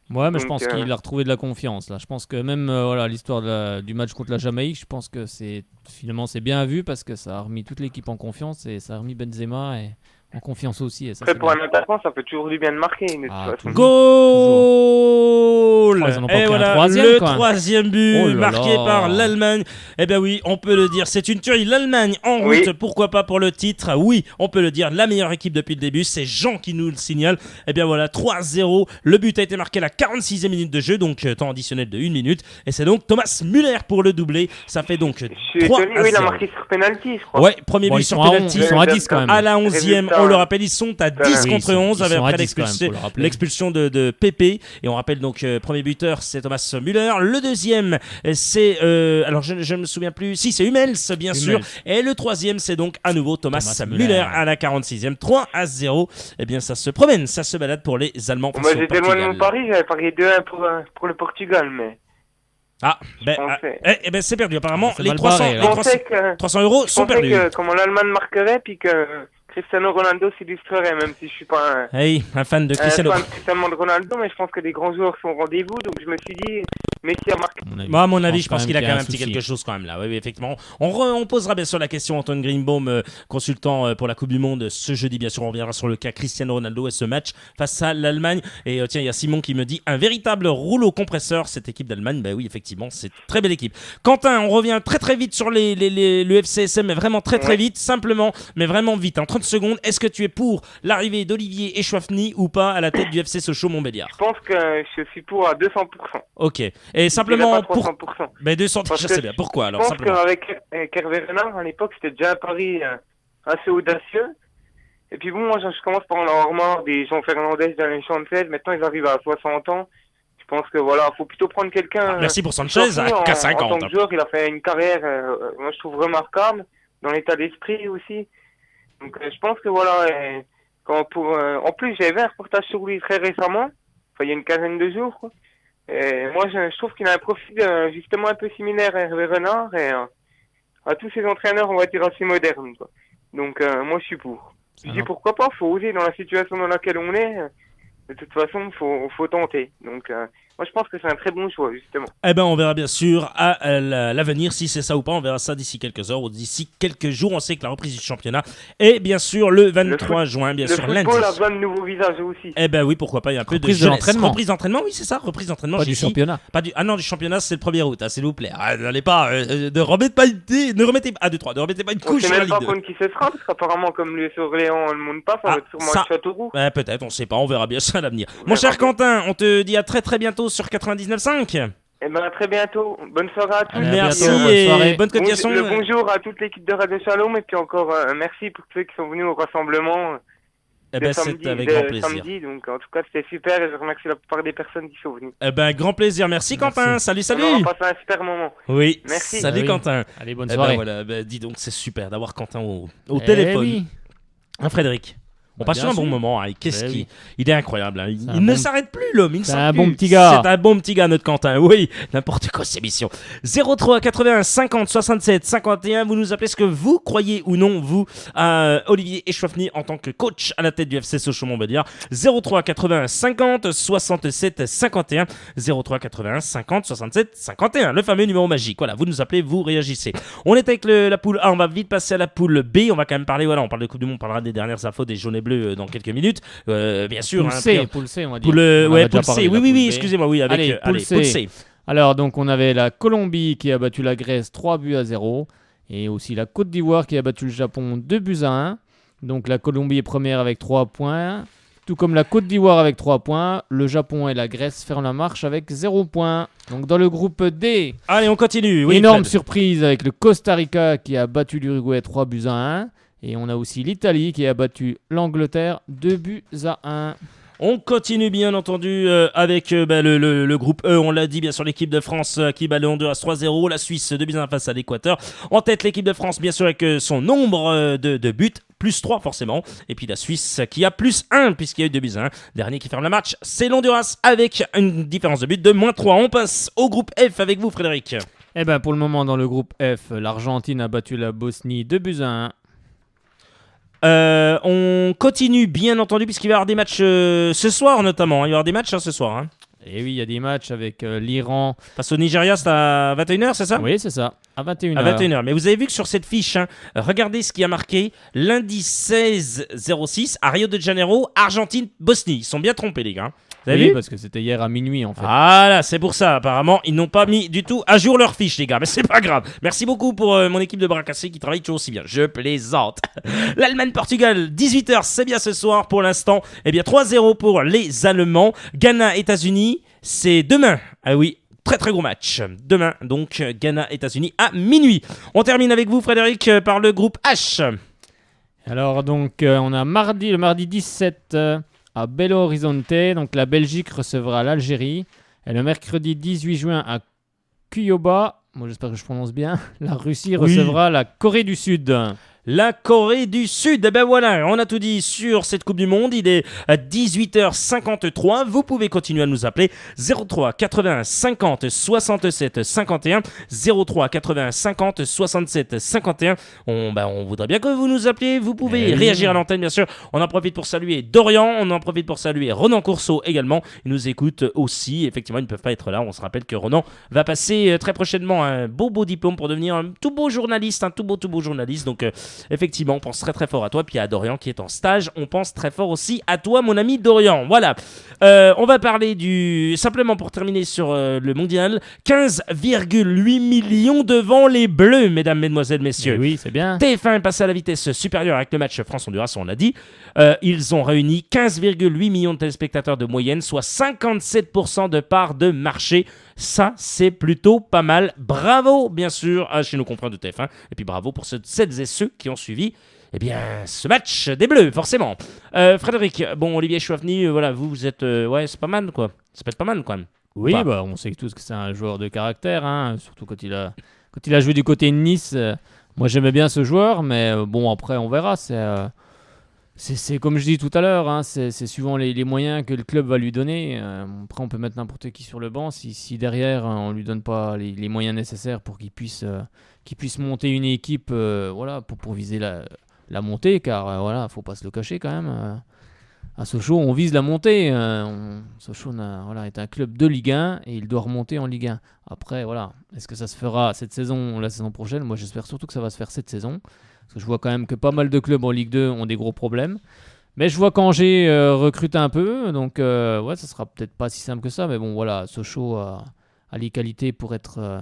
Ouais, mais je pense qu'il a retrouvé de la confiance là. Je pense que même l'histoire du match contre la Jamaïque, je pense que c'est bien vu parce que ça a remis toute l'équipe en confiance et ça a remis Benzema en confiance aussi. Et ça, après, pour un attaquant, ça fait toujours du bien de marquer. Goal! Et voilà, le troisième but marqué par l'Allemagne. Eh bien oui, on peut le dire, c'est une tuerie. L'Allemagne en route, pourquoi pas pour le titre. Oui, on peut le dire, la meilleure équipe depuis le début. C'est Jean qui nous le signale. Eh bien voilà, 3-0. Le but a été marqué à la 46e minute de jeu, donc temps additionnel de 1 minute. Et c'est donc Thomas Müller pour le doublé. Ça fait donc 3-0. Oui, il a marqué sur penalty, je crois. Ouais, premier but sur penalty. Ils sont à 10 quand même. À la 11e, on le rappelle, ils sont à 10 contre 11 après l'expulsion de Pépé. Et on rappelle donc, premier buteur, c'est Thomas Müller. Le deuxième, c'est... alors, je me souviens plus. Si, c'est Hummels, bien sûr. Et le troisième, c'est donc à nouveau Thomas Müller à la 46e. 3-0. Eh bien, ça se promène, ça se balade pour les Allemands. Moi, j'étais loin de mon pari. J'avais parié 2-1 pour le Portugal, mais... c'est perdu. Apparemment, les 300 euros sont perdus. Je pensais que comment l'Allemagne marquerait, puis que Cristiano Ronaldo s'illustrerait, même si je suis pas un fan de Cristiano Ronaldo, mais je pense que les grands joueurs sont au rendez-vous, donc je me suis dit, Messi a marqué. À mon avis, je pense qu'il a quand même un petit quelque chose quand même là. Oui, effectivement. On posera bien sûr la question à Antoine Greenbaum, consultant pour la Coupe du Monde ce jeudi. Bien sûr, on reviendra sur le cas Cristiano Ronaldo et ce match face à l'Allemagne. Et tiens, il y a Simon qui me dit un véritable rouleau compresseur cette équipe d'Allemagne. Oui, effectivement, c'est une très belle équipe. Quentin, on revient très très vite sur le FCSM, mais vraiment très vite, simplement, mais vraiment vite. En 30 secondes, est-ce que tu es pour l'arrivée d'Olivier Echouafny ou pas à la tête du FC Sochaux-Montbéliard? Je pense que je suis pour à 200%. Ok. Et simplement pour 300%. Mais 200, je sais bien. Pourquoi alors? Je pense qu'avec Hervé Renard à l'époque, c'était déjà un pari assez audacieux. Et puis bon, moi je commence par en avoir marre des Jean Fernandez, d'Alain Chancel. Maintenant ils arrivent à 60 ans. Je pense que voilà, faut plutôt prendre quelqu'un. Merci pour Sanchez à 50. En tant que joueur, il a fait une carrière, moi je trouve remarquable, dans l'état d'esprit aussi. Donc je pense que voilà, en plus j'avais vu un reportage sur lui très récemment, il y a une quinzaine de jours, quoi. Et moi je trouve qu'il a un profil justement un peu similaire à Hervé Renard et à tous ces entraîneurs, on va dire, assez modernes, quoi. Donc moi je suis pour. Je dis pourquoi pas, faut oser dans la situation dans laquelle on est. De toute façon, faut tenter. Donc, moi, je pense que c'est un très bon choix, justement. Eh ben, on verra bien sûr à l'avenir si c'est ça ou pas. On verra ça d'ici quelques heures ou d'ici quelques jours. On sait que la reprise du championnat est bien sûr le 23 juin, bien sûr, lundi. Le football a besoin de nouveaux visages aussi. Eh ben oui, pourquoi pas. Il y a un peu reprise de l'entraînement. Reprise d'entraînement, oui, c'est ça. Reprise d'entraînement. Pas du championnat. Ah non, du championnat, c'est le 1er août, s'il vous plaît. N'allez pas, ne remettez pas ne remettez pas une couche sur la Ligue 2. On sait même pas contre qui ce sera, parce qu'apparemment, comme l'US Orléans ne monte pas, ça va être sûrement Châteauroux. Peut-être, on sait pas. On verra bien ça à l'avenir. Mon cher Quentin, on te dit à très très bientôt sur 99.5. Eh ben à très bientôt. Bonne soirée à tous. Merci et bonne continuation. Bonjour à toute l'équipe de Radio Shalom et puis encore merci pour ceux qui sont venus au rassemblement. C'est avec grand plaisir. Samedi, donc en tout cas c'était super et je remercie la plupart des personnes qui sont venues. Grand plaisir. Merci Quentin. Salut. On va passer un super moment. Oui. Merci. Salut Quentin. Allez, bonne soirée. Dis donc, c'est super d'avoir Quentin au téléphone. Oui. Frédéric. On passe bien un bon sûr. moment. Hein. Oui. Il est incroyable. Hein. Il un ne bon- s'arrête plus, l'homme. Il ne C'est s'arrête un bon plus. petit gars. C'est un bon petit gars, notre Quentin. Oui, n'importe quoi, cette émission. 03 81 50 67 51. Vous nous appelez ce que vous croyez ou non, vous, à Olivier Echouafny en tant que coach à la tête du FC Sochaux-Montbéliard. 03 81 50 67 51. 03 81 50 67 51. Le fameux numéro magique. Voilà, vous nous appelez, vous réagissez. On est avec la poule A. On va vite passer à la poule B. On va quand même parler, voilà, on parle de Coupe du Monde, on parlera des dernières infos des jaunes et bleus dans quelques minutes. Bien sûr. Poule hein, C, Pierre. poule C, on va dire. Poule, On en a ouais, déjà poule parlé C. de Oui, la oui, poule oui, B. excusez-moi, oui, avec Allez, poule poule C. C. Alors, donc, on avait la Colombie qui a battu la Grèce 3-0. Et aussi la Côte d'Ivoire qui a battu le Japon 2-1. Donc, la Colombie est première avec 3 points. Tout comme la Côte d'Ivoire avec 3 points. Le Japon et la Grèce ferment la marche avec 0 points. Donc, dans le groupe D, Allez, on continue. Oui, énorme Fred. surprise avec le Costa Rica qui a battu l'Uruguay 3-1. Et on a aussi l'Italie qui a battu l'Angleterre 2-1. On continue bien entendu avec le groupe E, on l'a dit bien sûr l'équipe de France qui bat le Honduras 3-0, la Suisse 2-1 face à l'Équateur. En tête l'équipe de France bien sûr avec son nombre de buts, plus 3 forcément. Et puis la Suisse qui a plus 1 puisqu'il y a eu 2-1. Dernier qui ferme le match, c'est l'Honduras avec une différence de but de moins 3. On passe au groupe F avec vous Frédéric. Eh ben pour le moment dans le groupe F, l'Argentine a battu la Bosnie 2-1. On continue bien entendu puisqu'il va y avoir des matchs ce soir notamment. Il va y avoir des matchs ce soir. Hein. Et oui, il y a des matchs avec l'Iran. Face au Nigeria, c'est à 21h, c'est ça? Oui, c'est ça, à 21h. À 21h. Mais vous avez vu que sur cette fiche, hein, regardez ce qui a marqué lundi 16-06 à Rio de Janeiro, Argentine-Bosnie. Ils sont bien trompés, les gars. Vous avez Oui, vu? parce que c'était hier à minuit en fait. Voilà, c'est pour ça. Apparemment, ils n'ont pas mis du tout à jour leur fiche, les gars. Mais c'est pas grave. Merci beaucoup pour mon équipe de bras cassés qui travaille toujours aussi bien. Je plaisante. L'Allemagne-Portugal, 18h, c'est bien ce soir pour l'instant. Eh bien, 3-0 pour les Allemands. Ghana-États-Unis, c'est demain. Ah oui. Très très gros match. Demain, donc, Ghana-États-Unis à minuit. On termine avec vous, Frédéric, par le groupe H. Alors donc, on a le mardi 17 à Belo Horizonte. Donc la Belgique recevra l'Algérie. Et le mercredi 18 juin à Cuiabá, moi j'espère que je prononce bien, la Russie recevra la Corée du Sud. La Corée du Sud, eh ben voilà, on a tout dit sur cette Coupe du Monde, il est à 18h53, vous pouvez continuer à nous appeler 03 81 50 67 51, 03 81 50 67 51, on voudrait bien que vous nous appeliez, vous pouvez réagir à l'antenne bien sûr, on en profite pour saluer Dorian, on en profite pour saluer Ronan Courceau également, ils nous écoutent aussi, effectivement ils ne peuvent pas être là, on se rappelle que Ronan va passer très prochainement un beau diplôme pour devenir un tout beau journaliste, donc effectivement, on pense très très fort à toi, puis à Dorian qui est en stage, on pense très fort aussi à toi mon ami Dorian, voilà. On va parler simplement pour terminer sur le mondial, 15,8 millions devant les Bleus, mesdames, mesdemoiselles, messieurs. Oui, c'est bien. TF1 est passé à la vitesse supérieure avec le match France-Honduras, on l'a dit. Ils ont réuni 15,8 millions de téléspectateurs de moyenne, soit 57% de part de marché. Ça, c'est plutôt pas mal. Bravo, bien sûr, chez nos confrères de TF1. Et puis bravo pour celles et ceux qui ont suivi ce match des Bleus, forcément. Frédéric, Olivier Chouafny, voilà, vous êtes... c'est pas mal, quoi. Ça peut être pas mal, quand même. Oui, on sait tous que c'est un joueur de caractère, hein, surtout quand il a joué du côté de Nice. Moi, j'aimais bien ce joueur, mais après, on verra. C'est comme je dis tout à l'heure, hein, c'est suivant les moyens que le club va lui donner. Après, on peut mettre n'importe qui sur le banc. Si derrière, on ne lui donne pas les moyens nécessaires pour qu'il puisse monter une équipe pour viser la montée, car il ne faut pas se le cacher quand même. À Sochaux, on vise la montée. Sochaux est un club de Ligue 1 et il doit remonter en Ligue 1. Après, est-ce que ça se fera cette saison ou la saison prochaine? Moi, j'espère surtout que ça va se faire cette saison. Parce que je vois quand même que pas mal de clubs en Ligue 2 ont des gros problèmes. Mais je vois qu'Angers recrute un peu. Donc, ça sera peut-être pas si simple que ça. Mais Sochaux a les qualités pour être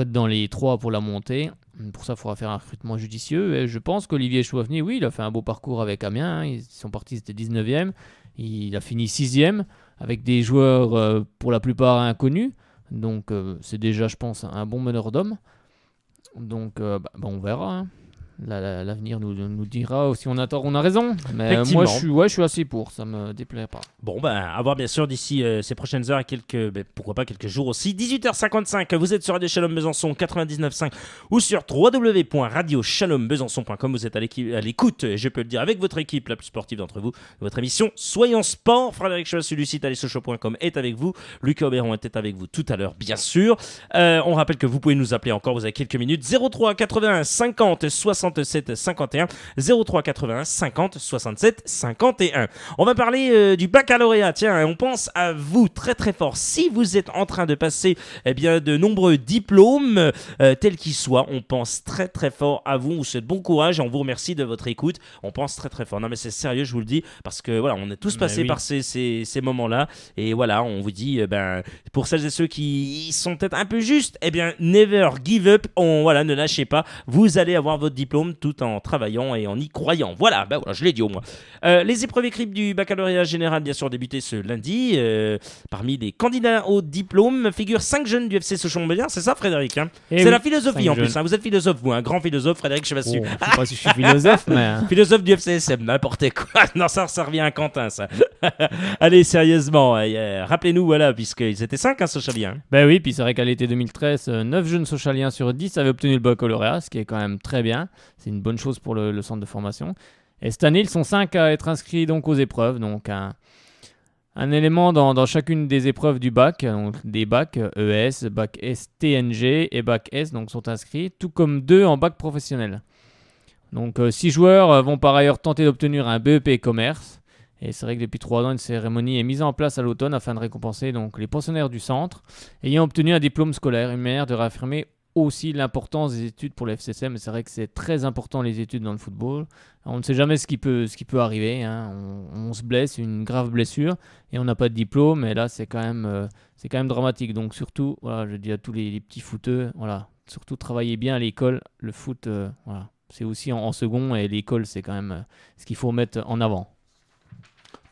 dans les 3 pour la montée. Pour ça, il faudra faire un recrutement judicieux. Et je pense qu'Olivier Chouafny, il a fait un beau parcours avec Amiens. Hein. Ils sont partis, c'était 19e. Il a fini 6e avec des joueurs pour la plupart inconnus. Donc, c'est déjà, je pense, un bon meneur d'hommes. Donc, on verra. Hein. l'avenir nous dira si on a tort ou on a raison. Mais moi, je suis assez pour, ça me déplaît pas. Bon, à voir bien sûr d'ici ces prochaines heures et pourquoi pas quelques jours aussi. 18h55, vous êtes sur Radio Shalom Besançon 99.5 ou sur www.radioshalombesançon.com. Vous êtes à l'écoute, je peux le dire, avec votre équipe la plus sportive d'entre vous, votre émission Soyons Sport. Frédéric Chevassu du site allezsochaux.com est avec vous. Lucas Oberon était avec vous tout à l'heure, bien sûr. On rappelle que vous pouvez nous appeler encore, vous avez quelques minutes. 03 81 50 67 51. 03 81 50 67 51. On va parler du baccalauréat. Tiens, on pense à vous très très fort. Si vous êtes en train de passer de nombreux diplômes, tels qu'ils soient, on pense très très fort à vous. On vous souhaite bon courage et on vous remercie de votre écoute. On pense très très fort. Non mais c'est sérieux, je vous le dis, parce que voilà, on est tous passés par ces moments-là. Et voilà, on vous dit, pour celles et ceux qui sont peut-être un peu justes, never give up. Ne lâchez pas. Vous allez avoir votre diplôme tout en travaillant et en y croyant. Voilà, je l'ai dit au moins. Les épreuves écrites du baccalauréat général, bien sûr, débutaient ce lundi. Parmi les candidats au diplôme figurent 5 jeunes du FC Sochaux-Montbéliard. C'est ça, Frédéric, hein? C'est la philosophie en plus. Hein. Vous êtes philosophe, vous, un grand philosophe, Frédéric Chevassu. Je sais pas si je suis philosophe, mais... Philosophe du FCSM, n'importe quoi. Non, ça revient à Quentin, ça. Allez, sérieusement, rappelez-nous, voilà, puisqu'ils étaient 5, Sochaliens. Oui, puis c'est vrai qu'à l'été 2013, 9 jeunes Sochaliens sur 10 avaient obtenu le baccalauréat, ce qui est quand même très bien. C'est une bonne chose pour le centre de formation. Et cette année, ils sont 5 à être inscrits donc aux épreuves. Donc un élément dans chacune des épreuves du bac, donc des bacs ES, bac STNG et bac S donc sont inscrits, tout comme 2 en bac professionnel. Donc 6 joueurs vont par ailleurs tenter d'obtenir un BEP commerce. Et c'est vrai que depuis 3 ans, une cérémonie est mise en place à l'automne afin de récompenser donc les pensionnaires du centre ayant obtenu un diplôme scolaire, une manière de réaffirmer aussi l'importance des études pour le FCSM. C'est vrai que c'est très important les études dans le football. On ne sait jamais ce qui peut arriver. Hein. On se blesse, une grave blessure, et on n'a pas de diplôme. Et là, c'est quand même dramatique. Donc surtout, voilà, je dis à tous les petits footeux, voilà, surtout travaillez bien à l'école. Le foot, voilà, c'est aussi en second, et l'école, c'est quand même ce qu'il faut mettre en avant.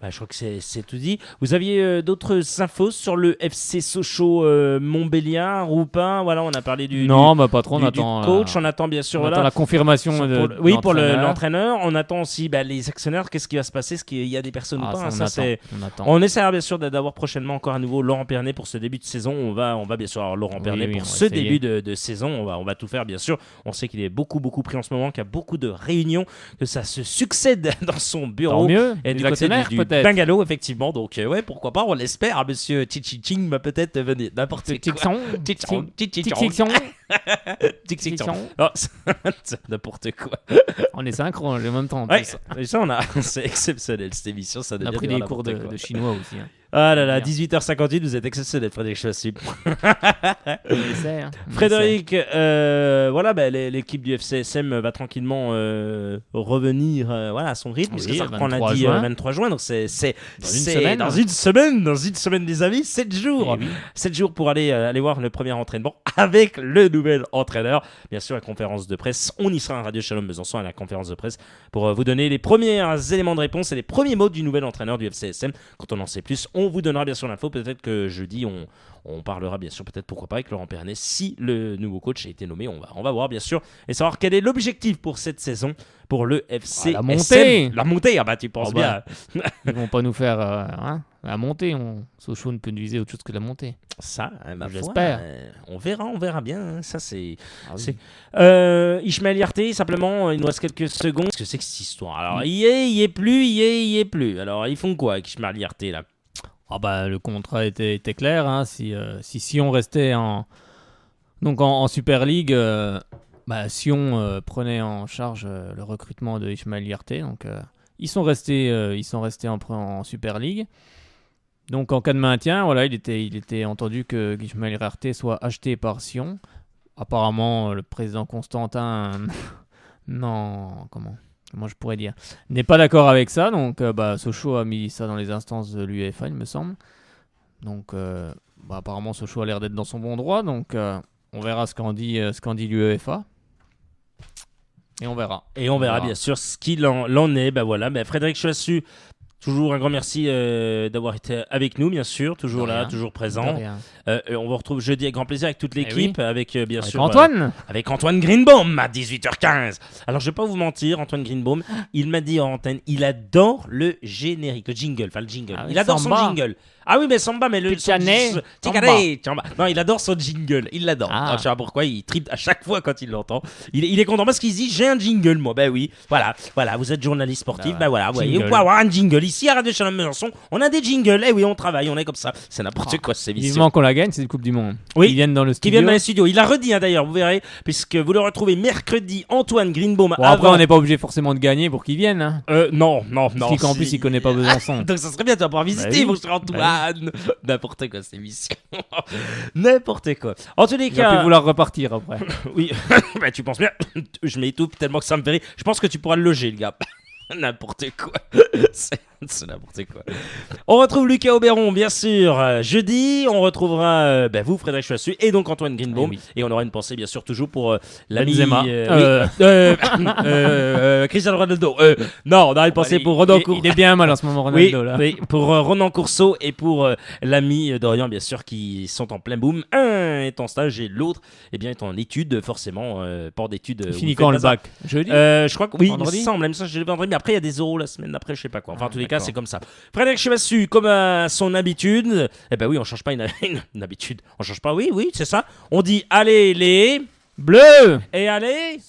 Je crois que c'est tout dit. Vous aviez d'autres infos sur le FC Sochaux Montbéliard ou pas? Voilà, on a parlé du pas trop. On attend coach. On attend bien sûr. On attend la confirmation pour l'entraîneur. On attend aussi les actionnaires. Qu'est-ce qui va se passer? Est-ce qu'il y a des personnes ou pas? On essaiera bien sûr d'avoir prochainement encore à nouveau Laurent Pernet pour ce début de saison. On va bien sûr avoir Laurent Pernet pour ce début de saison. On va tout faire bien sûr. On sait qu'il est beaucoup pris en ce moment, qu'il y a beaucoup de réunions, que ça se succède dans son bureau. Tant mieux. Et du côté du bungalow, effectivement. Donc, pourquoi pas, on l'espère. Monsieur Chichiching va peut-être venir. N'importe quoi. N'importe quoi. On est synchro en même temps. Ouais, et ça, c'est exceptionnel cette émission. Ça on a pris des cours de chinois aussi. Hein. Ah là là, 18h58, vous êtes exceptionnel, Frédéric Chevassu. Frédéric, l'équipe du FCSM va tranquillement revenir à son rythme, parce que ça reprend lundi 23 juin, donc c'est dans une semaine les amis, 7 jours. 7 jours pour aller voir le premier entraînement avec le nouvel entraîneur. Bien sûr, la conférence de presse, on y sera à Radio Shalom Besançon à la conférence de presse pour vous donner les premiers éléments de réponse et les premiers mots du nouvel entraîneur du FCSM. Quand on en sait plus, on vous donnera bien sûr l'info. Peut-être que jeudi, on parlera bien sûr, peut-être pourquoi pas avec Laurent Pernet, si le nouveau coach a été nommé. On va voir bien sûr et savoir quel est l'objectif pour cette saison pour le FC. La montée. La montée, tu penses bien. Ils vont pas nous faire la montée. Sochaux ne peut nous viser autre chose que la montée. Ça, j'espère. On verra bien. Ça, c'est. Ismaël Yarté, simplement, il nous reste quelques secondes. Qu'est-ce que c'est que cette histoire? Alors, il y est plus. Alors, ils font quoi avec Ismaël Yarté là? Le contrat était clair. Hein. Si Sion restait en Super League, Sion prenait en charge le recrutement de Ismaël Yarté. Donc, ils sont restés en Super League. Donc, en cas de maintien, voilà, il était entendu que Ismaël Yarté soit acheté par Sion. Apparemment, le président Constantin, comment je pourrais dire, n'est pas d'accord avec ça. Donc Sochaux a mis ça dans les instances de l'UEFA, il me semble. Donc apparemment Sochaux a l'air d'être dans son bon droit. Donc on verra ce qu'en dit l'UEFA. Et on verra. Bien sûr ce qu'il en est. Frédéric Chevassu, Toujours un grand merci d'avoir été avec nous, bien sûr, toujours là, toujours présent. On vous retrouve jeudi avec grand plaisir avec toute l'équipe, avec bien sûr Antoine. Avec Antoine Greenbaum à 18h15. Alors je vais pas vous mentir, Antoine Greenbaum, il m'a dit en antenne, il adore le générique, le jingle. Il adore son jingle. Ah oui, mais Samba, mais le Samba. Non, il adore son jingle, il l'adore. Je sais pas pourquoi, il tripe à chaque fois quand il l'entend. Il est content parce qu'il dit j'ai un jingle, moi. Ben oui, voilà, vous êtes journaliste sportif, voilà, vous pouvez avoir un jingle. Ici à Radio Chalon-Besançon, on a des jingles. Eh oui, on travaille, on est comme ça. C'est n'importe quoi, c'est vicieux. Vivement qu'on la gagne, c'est une Coupe du Monde. Oui, qui viennent dans le studio. Qui viennent dans les studios. Il l'a redit d'ailleurs, vous verrez, puisque vous le retrouvez mercredi, Antoine Greenbaum. Après, on n'est pas obligé forcément de gagner pour qu'il vienne. Non. Si en plus il connaît pas Besançon. Donc ça serait bien, tu vas pouvoir visiter, mon cher Antoine. N'importe quoi, c'est vicieux. N'importe quoi. En tous les cas. Il va plus vouloir repartir après. Oui, tu penses bien. Je m'étouffe tellement que ça me fait rire. Je pense que tu pourras le loger, le gars. N'importe quoi. C'est n'importe quoi. On retrouve Lucas Auberon, bien sûr, jeudi. On retrouvera vous, Frédéric Choissu, et donc Antoine Greenbaum. Et on aura une pensée, bien sûr, toujours pour l'ami Cristiano Ronaldo. Non, on aura une pensée pour Ronan Courceau. Il est bien mal en ce moment, Ronaldo. Là. Oui, pour Ronan Courceau et pour l'ami Dorian, bien sûr, qui sont en plein boom. Un est en stage et l'autre est en études, forcément, port d'études. Il finit quand le bac? Jeudi? Je crois que oui, il me semble. Même ça, je l'ai vendredi. Mais après, il y a des euros la semaine d'après, je sais pas quoi. Enfin, en tous les cas, c'est comme ça. Frédéric Chevassu, comme à son habitude, oui, on change pas une habitude. On change pas, oui, c'est ça. On dit allez les bleus et allez.